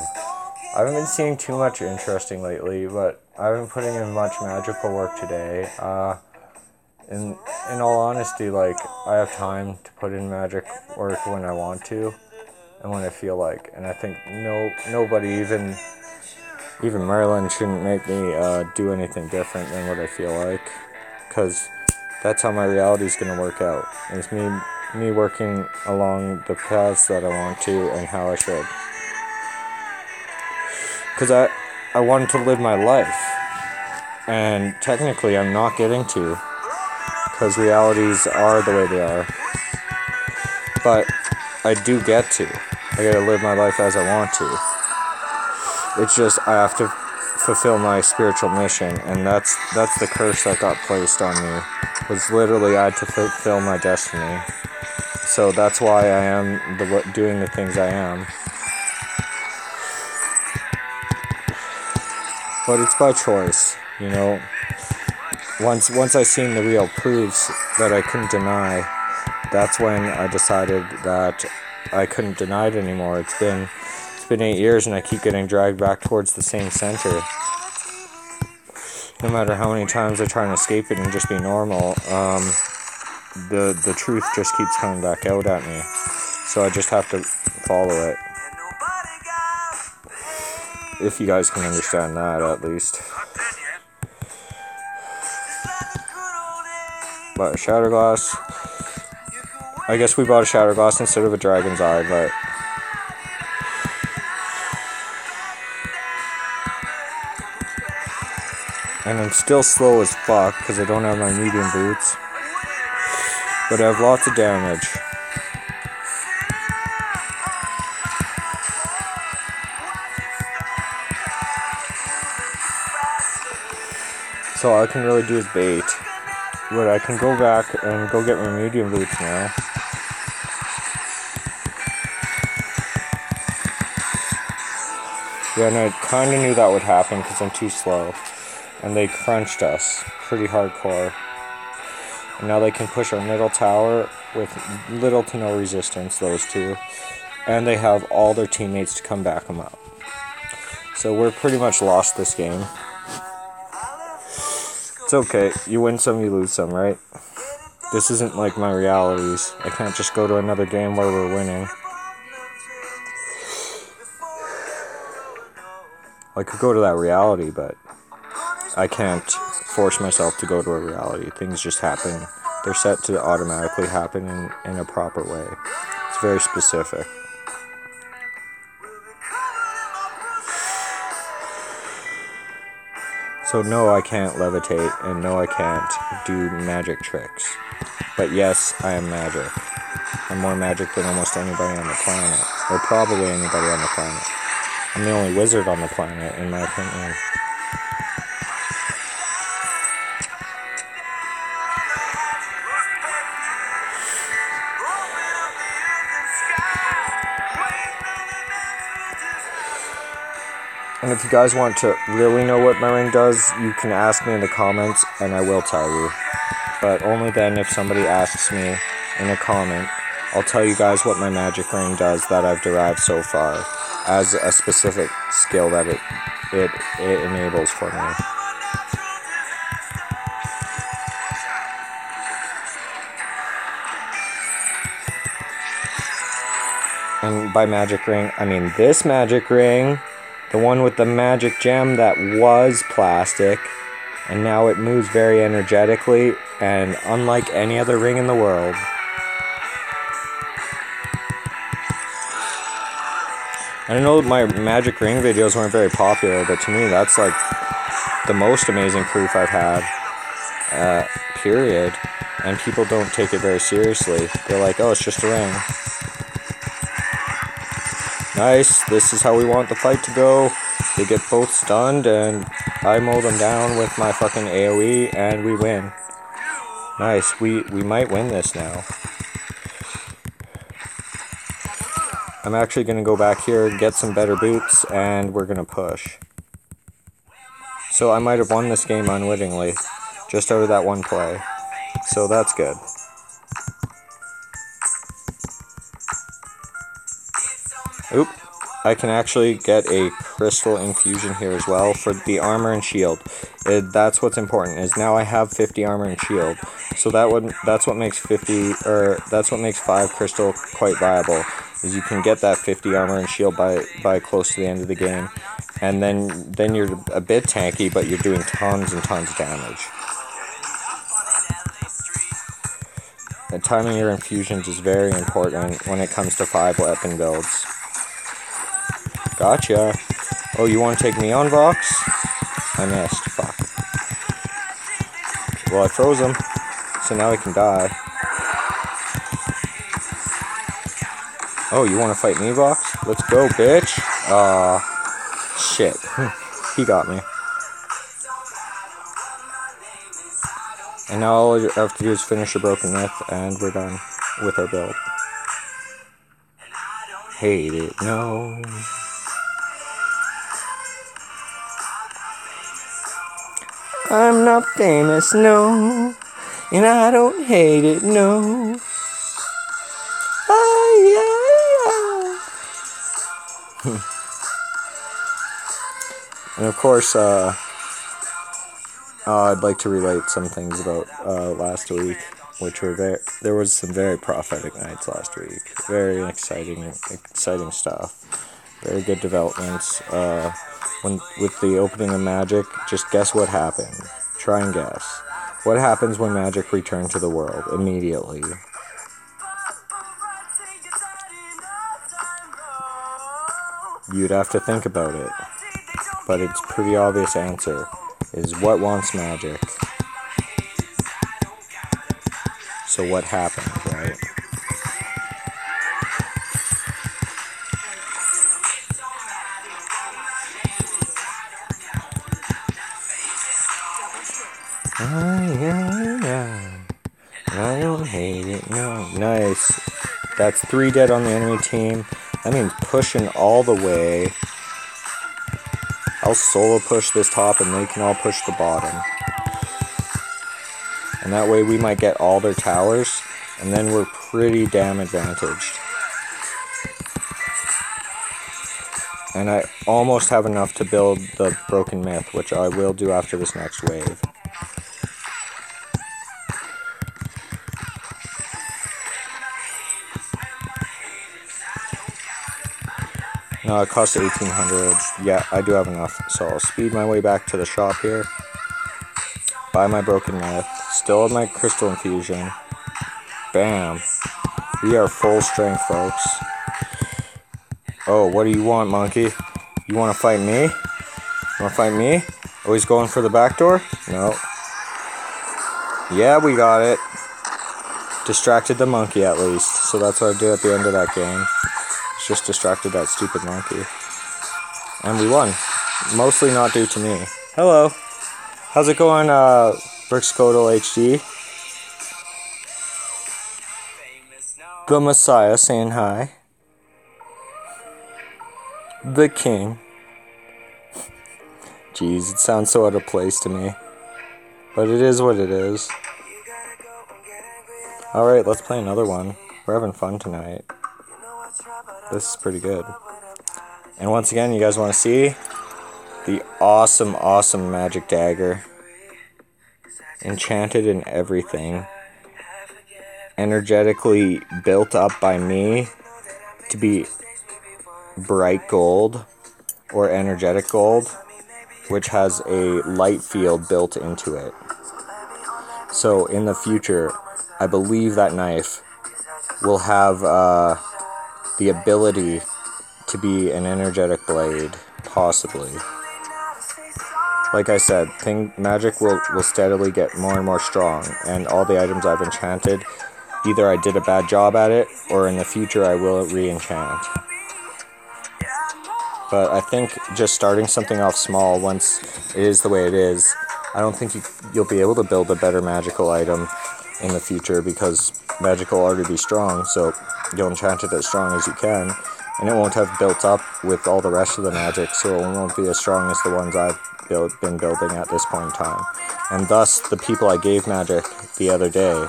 I haven't been seeing too much interesting lately, but I've been putting in much magical work today. In all honesty, like, I have time to put in magic work when I want to, and when I feel like. And I think nobody, even Merlin, shouldn't make me do anything different than what I feel like, because that's how my reality is going to work out. It's me working along the paths that I want to and how I should. Because I wanted to live my life, and technically I'm not getting to, because realities are the way they are. But I do get to. I gotta live my life as I want to. It's just I have to fulfill my spiritual mission, and that's the curse that got placed on me. Was literally I had to fulfill my destiny. So that's why I am doing the things I am. But it's by choice, you know. Once I seen the real proofs that I couldn't deny, that's when I decided that I couldn't deny it anymore. It's been 8 years and I keep getting dragged back towards the same center. No matter how many times I try and escape it and just be normal, the truth just keeps coming back out at me. So I just have to follow it. If you guys can understand that, at least. But a shatter glass. I guess we bought a shatter glass instead of a dragon's eye, but and I'm still slow as fuck because I don't have my medium boots. But I have lots of damage. So all I can really do is bait. But I can go back and go get my medium boots now. Yeah, and I kind of knew that would happen because I'm too slow. And they crunched us pretty hardcore. And now they can push our middle tower with little to no resistance, those two. And they have all their teammates to come back them up. So we're pretty much lost this game. It's okay. You win some, you lose some, right? This isn't like my realities. I can't just go to another game where we're winning. I could go to that reality, but I can't force myself to go to a reality. Things just happen. They're set to automatically happen in a proper way. It's very specific. So no, I can't levitate, and no, I can't do magic tricks. But yes, I am magic. I'm more magic than almost anybody on the planet. Or probably anybody on the planet. I'm the only wizard on the planet, in my opinion. And if you guys want to really know what my ring does, you can ask me in the comments, and I will tell you. But only then if somebody asks me in a comment, I'll tell you guys what my magic ring does that I've derived so far, as a specific skill that it enables for me. And by magic ring, I mean this magic ring. The one with the magic gem that was plastic. And now it moves very energetically. And unlike any other ring in the world. I know my magic ring videos weren't very popular, but to me that's like the most amazing proof I've had, period. And people don't take it very seriously. They're like, oh, it's just a ring. Nice, this is how we want the fight to go. They get both stunned, and I mow them down with my fucking AoE, and we win. Nice, we might win this now. I'm actually going to go back here, get some better boots, and we're going to push. So I might have won this game unwittingly, just out of that one play. So that's good. Oop. I can actually get a crystal infusion here as well for the armor and shield. That's what's important, is now I have 50 armor and shield. So that's what makes 5 crystal quite viable. Is you can get that 50 armor and shield by close to the end of the game. And then you're a bit tanky, but you're doing tons and tons of damage. And timing your infusions is very important when it comes to 5 weapon builds. Gotcha. Oh, you want to take me on, Vox? I missed. Fuck. Well, I froze him, so now he can die. Oh, you want to fight me, Vox? Let's go, bitch. Shit. He got me. And now all I have to do is finish a broken myth, and we're done with our build. Hate it, no. I'm not famous, no. And I don't hate it, no. And of course, I'd like to relate some things about last week, which were there was some very prophetic nights last week. Very exciting stuff. Very good developments. With the opening of Magic, just guess what happened. Try and guess. What happens when Magic returned to the world immediately? You'd have to think about it. But it's pretty obvious answer. Is what wants Magic? So what happened, right? I don't hate it, no. Nice. That's 3 dead on the enemy team. That means pushing all the way. I'll solo push this top and they can all push the bottom. And that way we might get all their towers, and then we're pretty damn advantaged. And I almost have enough to build the broken myth, which I will do after this next wave. No, it costs 1,800. Yeah, I do have enough. So I'll speed my way back to the shop here. Buy my broken myth. Still have my crystal infusion. Bam. We are full strength, folks. Oh, what do you want, monkey? You want to fight me? You want to fight me? Oh, he's going for the back door? No. Yeah, we got it. Distracted the monkey at least. So that's what I did at the end of that game. Just distracted that stupid monkey. And we won. Mostly not due to me. Hello. How's it going, Brixcodal HD? The Messiah saying hi. The King. Jeez, it sounds so out of place to me. But it is what it is. Alright, let's play another one. We're having fun tonight. This is pretty good. And once again, you guys want to see the awesome magic dagger. Enchanted and everything. Energetically built up by me to to be bright gold or energetic gold, which has a light field built into it. So in the future, I believe that knife will have the ability to be an energetic blade, possibly. Like I said, magic will steadily get more and more strong, and all the items I've enchanted, either I did a bad job at it, or in the future I will re-enchant. But I think just starting something off small, once it is the way it is, I don't think you'll be able to build a better magical item in the future, because magic will already be strong, so you'll enchant it as strong as you can, and it won't have built up with all the rest of the magic, so it won't be as strong as the ones I've been building at this point in time. And thus, the people I gave magic the other day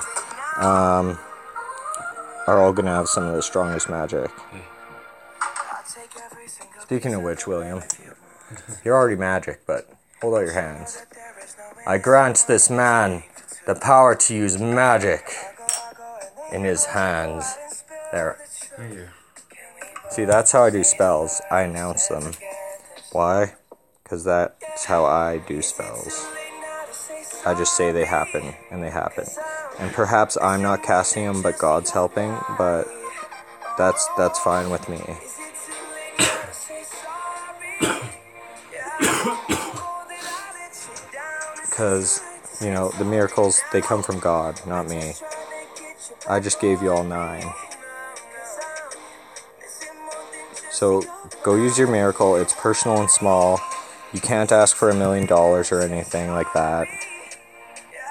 are all going to have some of the strongest magic. Speaking of which, William, you're already magic, but hold out your hands. I grant this man the power to use magic in his hands. There. See, that's how I do spells. I announce them. Why? Because that's how I do spells. I just say they happen, and they happen. And perhaps I'm not casting them, but God's helping, but that's fine with me. Because, you know, the miracles, they come from God, not me. I just gave you all 9. So, go use your miracle. It's personal and small. You can't ask for $1 million or anything like that.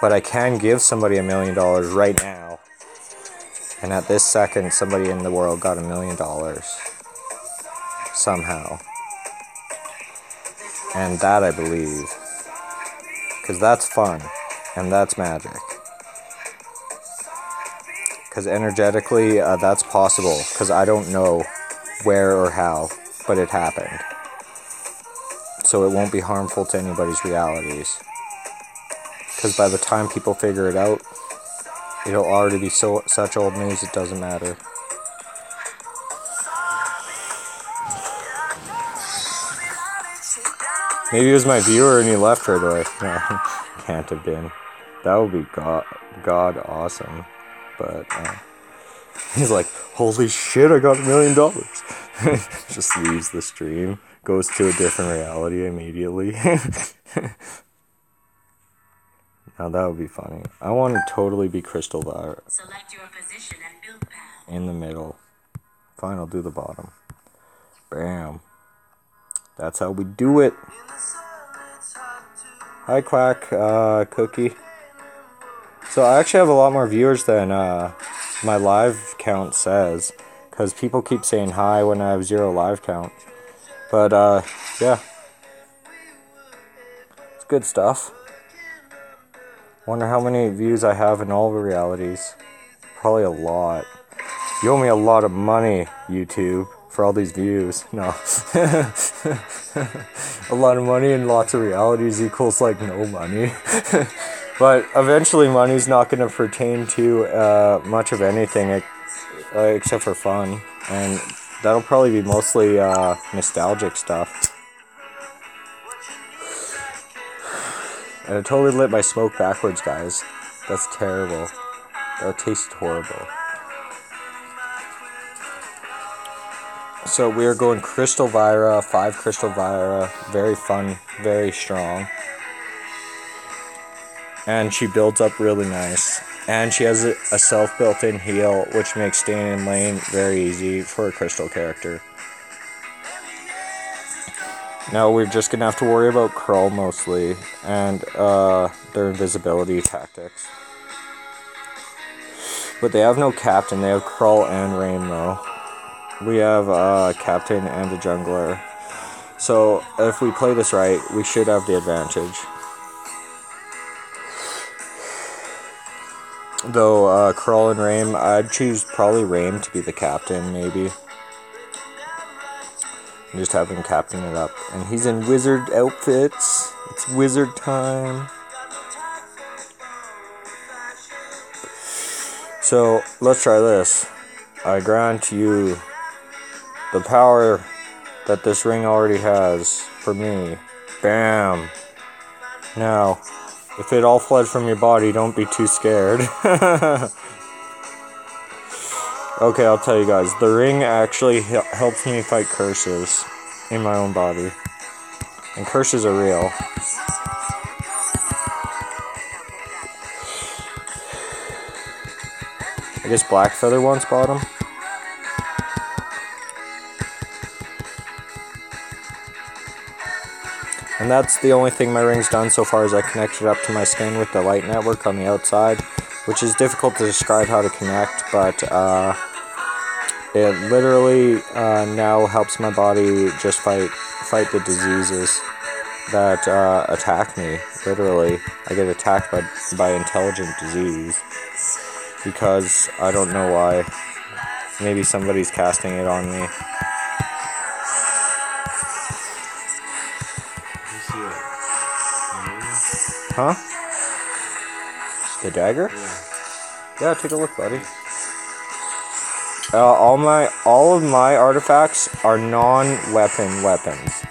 But I can give somebody $1 million right now. And at this second, somebody in the world got $1 million. Somehow. And that I believe. Because that's fun. And that's magic. Because energetically, that's possible. Because I don't know where or how, but it happened. So it won't be harmful to anybody's realities. Because by the time people figure it out, it'll already be such old news it doesn't matter. Maybe it was my viewer and he left right away. No, can't have been. That would be God awesome. But he's like, holy shit, I got $1 million. Just leaves the stream, goes to a different reality immediately. Now that would be funny. I want to totally be Crystal Violet. Select your position and build path. In the middle. Fine, I'll do the bottom. Bam. That's how we do it. Hi, Quack, Cookie. So I actually have a lot more viewers than my live count says, because people keep saying hi when I have 0 live count. But yeah, it's good stuff. Wonder how many views I have in all the realities. Probably a lot. You owe me a lot of money, YouTube, for all these views. No. A lot of money and lots of realities equals like no money. But eventually money's not going to pertain to much of anything except for fun. And that'll probably be mostly nostalgic stuff. And I totally lit my smoke backwards, guys. That's terrible. That tastes horrible. So we are going Crystal Vira, 5 Crystal Vira. Very fun, very strong. And she builds up really nice. And she has a self-built-in heal, which makes staying in lane very easy for a Crystal character. Now we're just going to have to worry about Krull mostly, and their invisibility tactics. But they have no captain, they have Krull and Rain though. We have a captain and a jungler. So if we play this right, we should have the advantage. Though Krull and Rain, I'd choose probably Rain to be the captain, maybe. Just have him captain it up. And he's in wizard outfits. It's wizard time. So, let's try this. I grant you the power that this ring already has for me. Bam. Now, if it all fled from your body, don't be too scared. Okay, I'll tell you guys. The ring actually helps me fight curses in my own body. And curses are real. I guess Blackfeather once bought him. And that's the only thing my ring's done so far, is I connected up to my skin with the light network on the outside, which is difficult to describe how to connect, but it literally now helps my body just fight the diseases that attack me. Literally, I get attacked by intelligent disease because I don't know why. Maybe somebody's casting it on me. Huh? The dagger? Yeah, take a look, buddy. All of my artifacts are non-weapon weapons.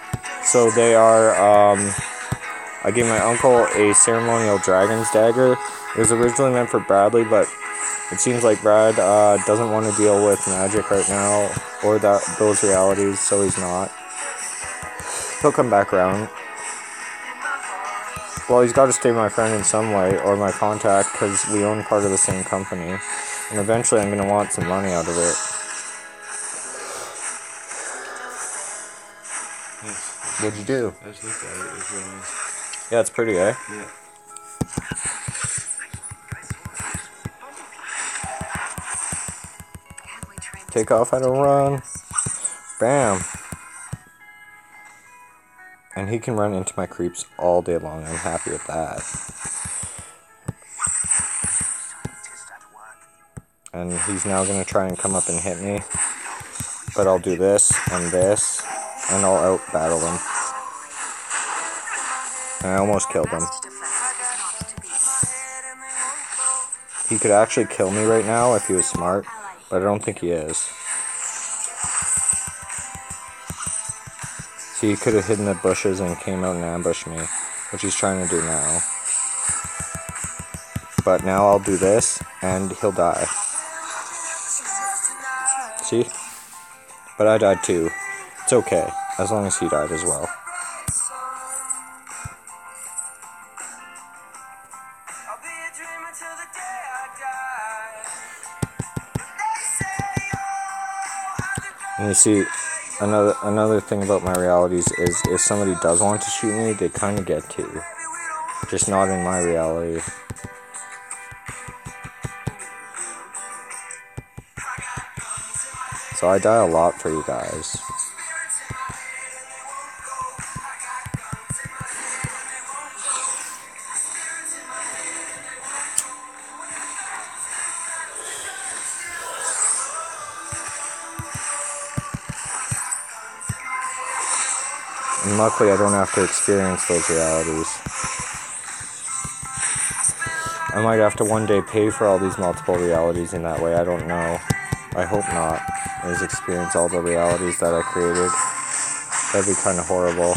So they are, I gave my uncle a ceremonial dragon's dagger. It was originally meant for Bradley, but it seems like Brad doesn't want to deal with magic right now, or those realities, so he's not. He'll come back around. Well, he's got to stay my friend in some way, or my contact, because we own part of the same company. And eventually I'm going to want some money out of it. Yes. What'd you do? I just looked at it. It's really nice. Yeah, it's pretty, eh? Yeah. Take off, I don't run. Bam. And he can run into my creeps all day long. I'm happy with that. And he's now going to try and come up and hit me. But I'll do this, and I'll out-battle him. And I almost killed him. He could actually kill me right now if he was smart, but I don't think he is. See, he could have hidden the bushes and came out and ambushed me, which he's trying to do now. But now I'll do this, and he'll die. See? But I died too. It's okay, as long as he died as well. And you see, another thing about my realities is if somebody does want to shoot me, they kind of get to. Just not in my reality. So I die a lot for you guys. And luckily I don't have to experience those realities. I might have to one day pay for all these multiple realities in that way, I don't know. I hope not. Is experience all the realities that I created. That'd be kind of horrible.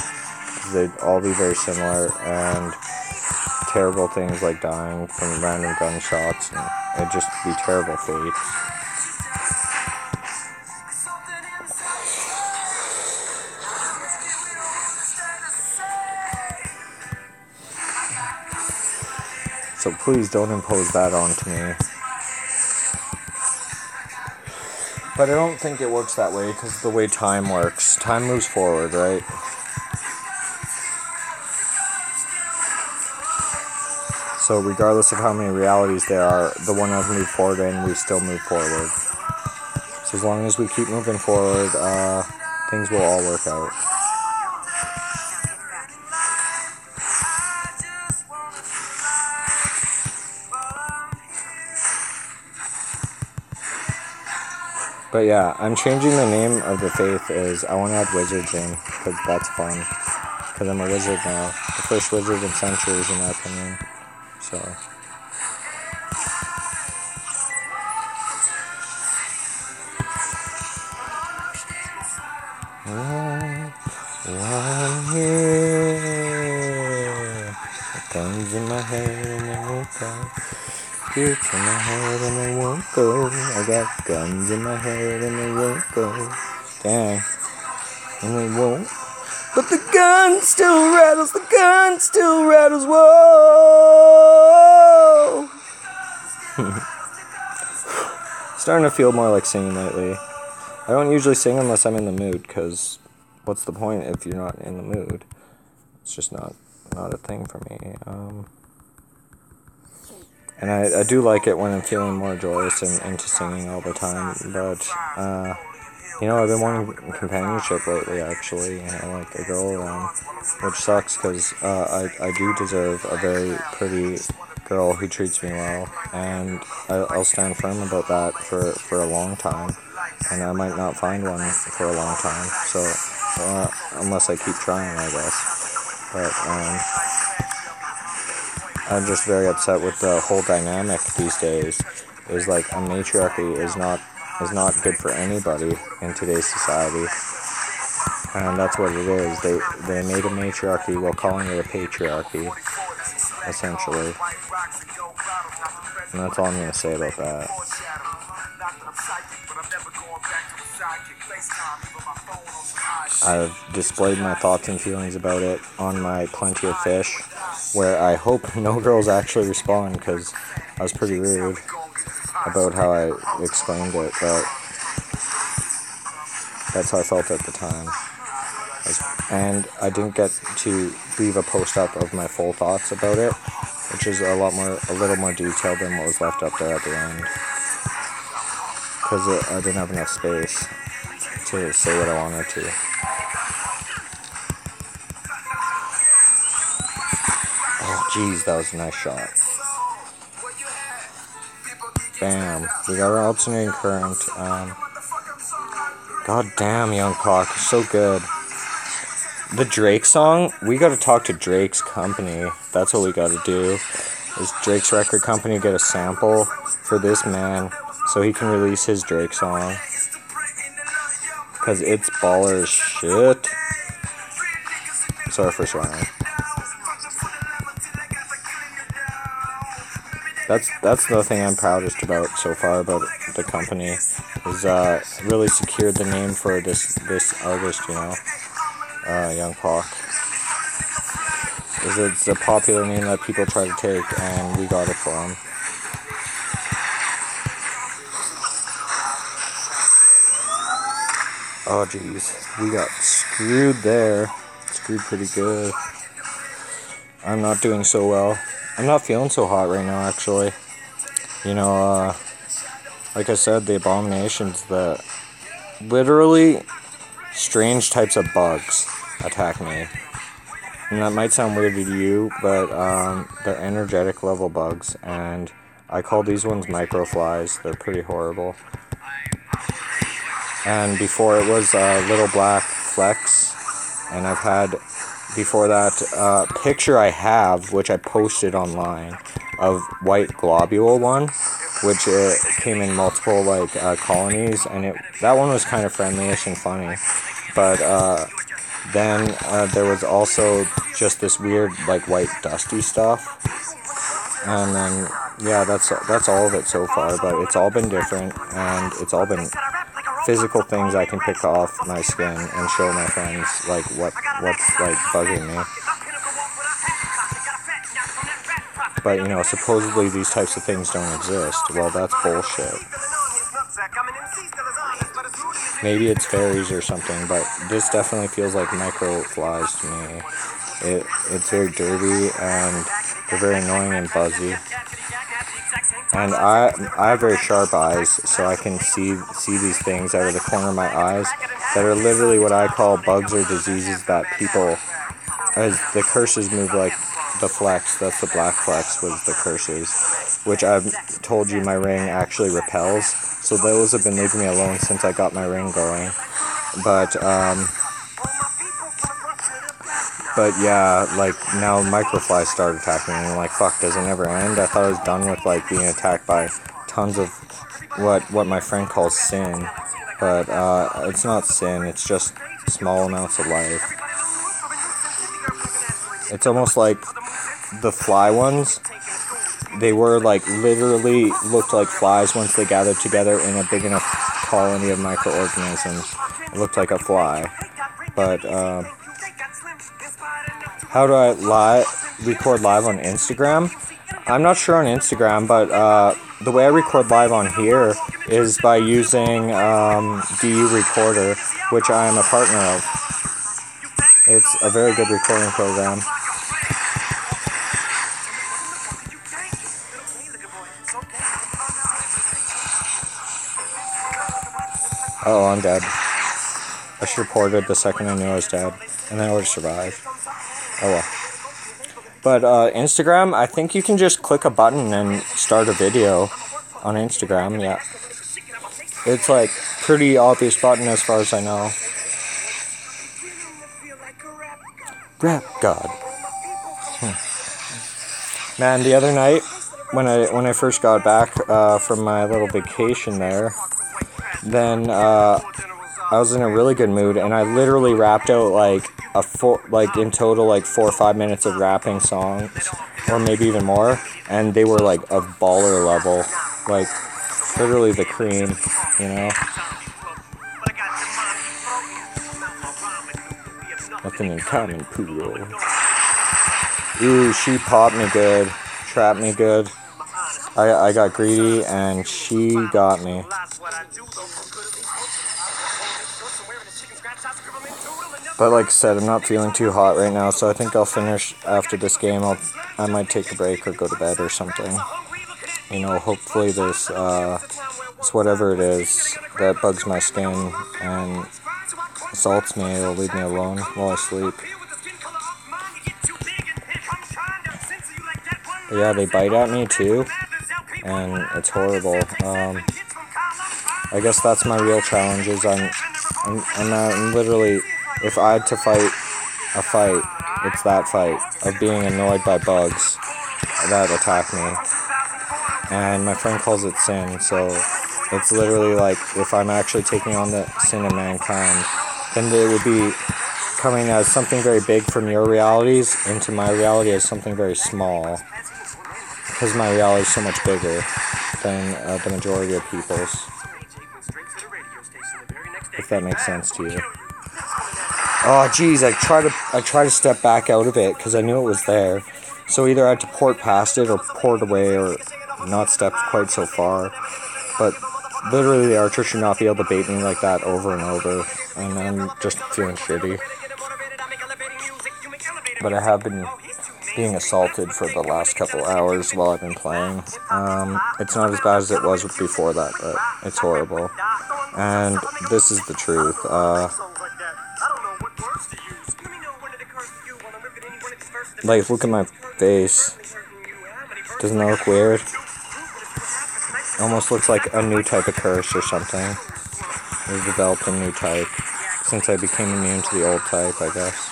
They'd all be very similar, and terrible things like dying from random gunshots, and it'd just be terrible fates. So please don't impose that onto me. But I don't think it works that way, because of the way time works. Time moves forward, right? So regardless of how many realities there are, the one I've moved forward in, we still move forward. So as long as we keep moving forward, things will all work out. But yeah, I'm changing the name of the faith is I want to add wizards in, because that's fun. Because I'm a wizard now. The first wizard in centuries, in my opinion. So. I'm here. Guns in my head and they won't go. Spirits in my head and they won't go. I got guns in my head and they won't go. Dang. And they won't. But the gun still rattles. The gun still rattles. Whoa. Starting to feel more like singing lately. I don't usually sing unless I'm in the mood, because what's the point if you're not in the mood? It's just not a thing for me. And I do like it when I'm feeling more joyous and into singing all the time, but, I've been wanting companionship lately, actually, like a girl around, which sucks, because I do deserve a very pretty girl who treats me well, and I'll stand firm about that for a long time, and I might not find one for a long time, so, unless I keep trying, I guess, but, I'm just very upset with the whole dynamic these days. Is like a matriarchy is not good for anybody in today's society, and that's what it is. They made a matriarchy while calling it a patriarchy, essentially, and that's all I'm gonna say about that. I've displayed my thoughts and feelings about it on my Plenty of Fish, where I hope no girls actually respond, because I was pretty rude about how I explained it, but that's how I felt at the time. And I didn't get to leave a post up of my full thoughts about it, which is a little more detailed than what was left up there at the end, because I didn't have enough space to say what I wanted to. Oh, jeez, that was a nice shot. Bam. We got our alternating current. God damn, Young Pac, you're so good. The Drake song, we gotta talk to Drake's company. That's what we gotta do. Is Drake's record company get a sample for this man so he can release his Drake song? Because it's baller as shit. Sorry for swearing. That's the thing I'm proudest about so far about the company, is really secured the name for this artist, Young Pac. It's a popular name that people try to take, and we got it for him. Oh jeez, we got screwed there. Screwed pretty good. I'm not doing so well. I'm not feeling so hot right now, actually. Like I said, the abominations, the literally strange types of bugs attack me. And that might sound weird to you, but they're energetic level bugs, and I call these ones microflies. They're pretty horrible. And before it was little black flecks, and I've had before that picture I have, which I posted online, of white globule one, which came in multiple colonies, and that one was kind of friendly-ish and funny. But then there was also just this weird white dusty stuff, and then yeah, that's all of it so far. But it's all been different, and it's all been physical things I can pick off my skin and show my friends what's bugging me. But supposedly these types of things don't exist. Well, that's bullshit. Maybe it's fairies or something, but this definitely feels like microflies to me. It's very dirty, and they're very annoying and buzzy. And I have very sharp eyes, so I can see these things out of the corner of my eyes that are literally what I call bugs or diseases that people, as the curses move like the flex, that's the black flex was the curses, which I've told you my ring actually repels, so those have been leaving me alone since I got my ring going. But yeah, now microflies started attacking me, and I'm fuck, does it never end? I thought I was done with being attacked by tons of what my friend calls sin, but it's not sin, it's just small amounts of life. It's almost like the fly ones. They were like literally looked like flies once they gathered together in a big enough colony of microorganisms. It looked like a fly. But how do I record live on Instagram? I'm not sure on Instagram, but the way I record live on here is by using DU Recorder, which I am a partner of. It's a very good recording program. Oh, I'm dead. I should have ported the second I knew I was dead, and then I would have survived. Oh well. But Instagram, I think you can just click a button and start a video on Instagram, yeah. It's like pretty obvious button as far as I know. Rap God. Man, the other night, when I first got back from my little vacation there, then I was in a really good mood, and I literally rapped out like in total like 4 or 5 minutes of rapping songs, or maybe even more, and they were like of baller level, like literally the cream, you know. Nothing in common, poodle. Ooh, she popped me good, trapped me good. I got greedy, and she got me. But like I said, I'm not feeling too hot right now, so I think I'll finish after this game. I might take a break or go to bed or something. You know, hopefully this whatever it is that bugs my skin and assaults me, it'll leave me alone while I sleep. But yeah, they bite at me too, and it's horrible. I guess that's my real challenge. Is I'm literally, if I had to fight a fight, it's that fight of being annoyed by bugs that attack me. And my friend calls it sin, so it's literally like if I'm actually taking on the sin of mankind, then it would be coming as something very big from your realities into my reality as something very small. Because my reality is so much bigger than the majority of people's. If that makes sense to you. Oh geez, I try to step back out of it because I knew it was there. So either I had to port past it or port away or not step quite so far. But literally the archer should not be able to bait me like that over and over. And I'm just feeling shitty. But I have been being assaulted for the last couple hours while I've been playing. It's not as bad as it was before that, but it's horrible. And this is the truth. Like, look at my face. Doesn't that look weird? Almost looks like a new type of curse or something. I've developed a new type since I became immune to the old type, I guess.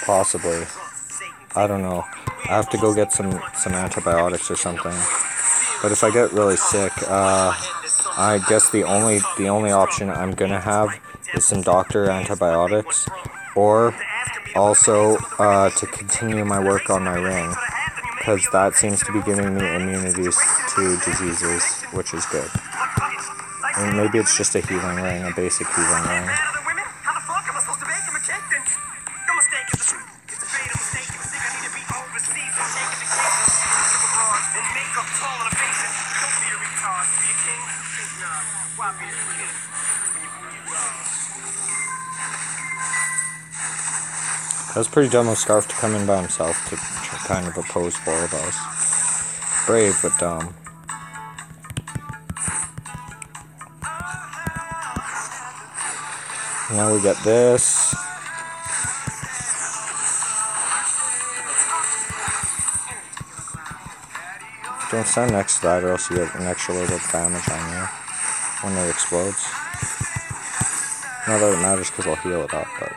Possibly. I don't know. I have to go get some antibiotics or something. But if I get really sick, I guess the only option I'm gonna have is some doctor antibiotics, or also to continue my work on my ring, because that seems to be giving me immunities to diseases, which is good. And maybe it's just a healing ring, a basic healing ring. That was pretty dumb of Scarf to come in by himself to kind of oppose 4 of us. Brave, but dumb. Now we get this. Don't stand next to that or else you get an extra load of damage on you when it explodes. Not that it matters because I'll heal it up, but...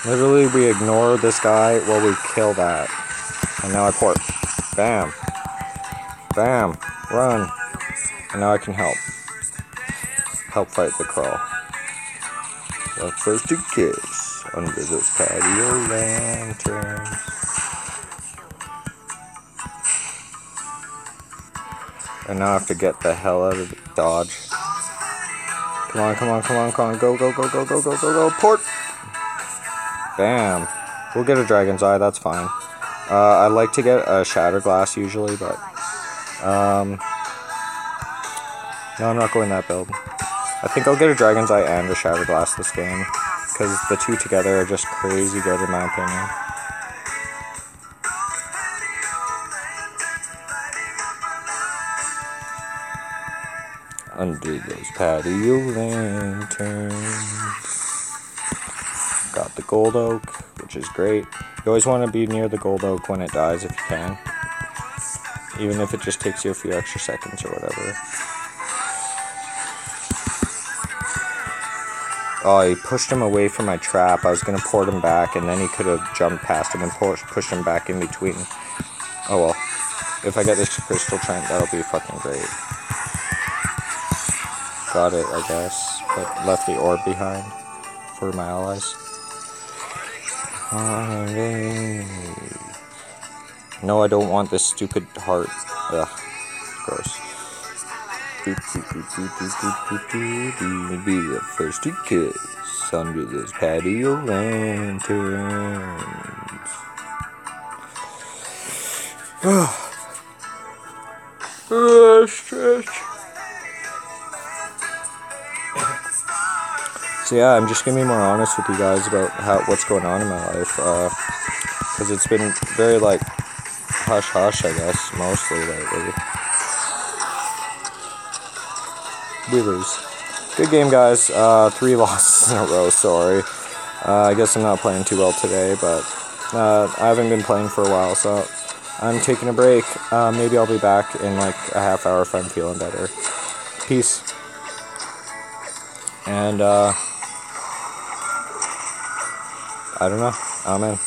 Literally, we ignore this guy while we kill that. And now I port. Bam. Bam. Run. And now I can help. Help fight the crawl. The first to kiss under those patio lanterns. And now I have to get the hell out of the dodge. Come on, come on, come on, come on. Go, go, go, go, go, go, go, go. Port! Bam. We'll get a Dragon's Eye, that's fine. I like to get a Shatter Glass usually, but... no, I'm not going that build. I think I'll get a Dragon's Eye and a Shatter Glass this game. Because the two together are just crazy good in my opinion. Under those patio lanterns. Got the gold oak, which is great. You always want to be near the gold oak when it dies if you can. Even if it just takes you a few extra seconds or whatever. Oh, he pushed him away from my trap. I was going to port him back, and then he could have jumped past him and pushed him back in between. Oh well. If I get this crystal trent, that'll be fucking great. Got it, I guess. But left the orb behind for my allies. No, I don't want this stupid heart. Ugh. Gross. Be the first to kiss under those patio lanterns. Stretch. So yeah, I'm just gonna be more honest with you guys about what's going on in my life, because it's been very like hush hush, I guess, mostly lately. We lose. Good game, guys. 3 losses in a row. Sorry. I guess I'm not playing too well today, but I haven't been playing for a while, so I'm taking a break. Maybe I'll be back in like a half hour if I'm feeling better. Peace. And I don't know. Amen.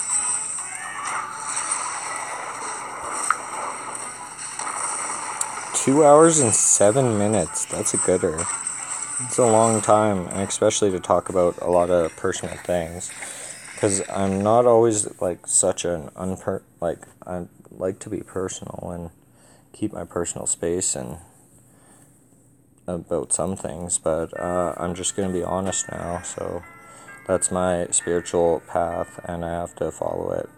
Two hours and 7 minutes. That's a gooder. It's a long time, and especially to talk about a lot of personal things. Because I'm not always like such an I like to be personal and keep my personal space and about some things, but I'm just gonna be honest now. So that's my spiritual path, and I have to follow it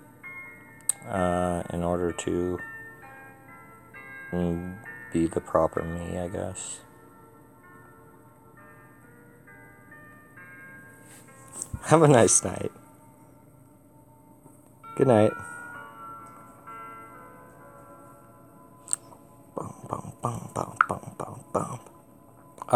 in order to be the proper me, I guess. Have a nice night. Good night. Bum, bum, bum, bum, bum, bum, bum.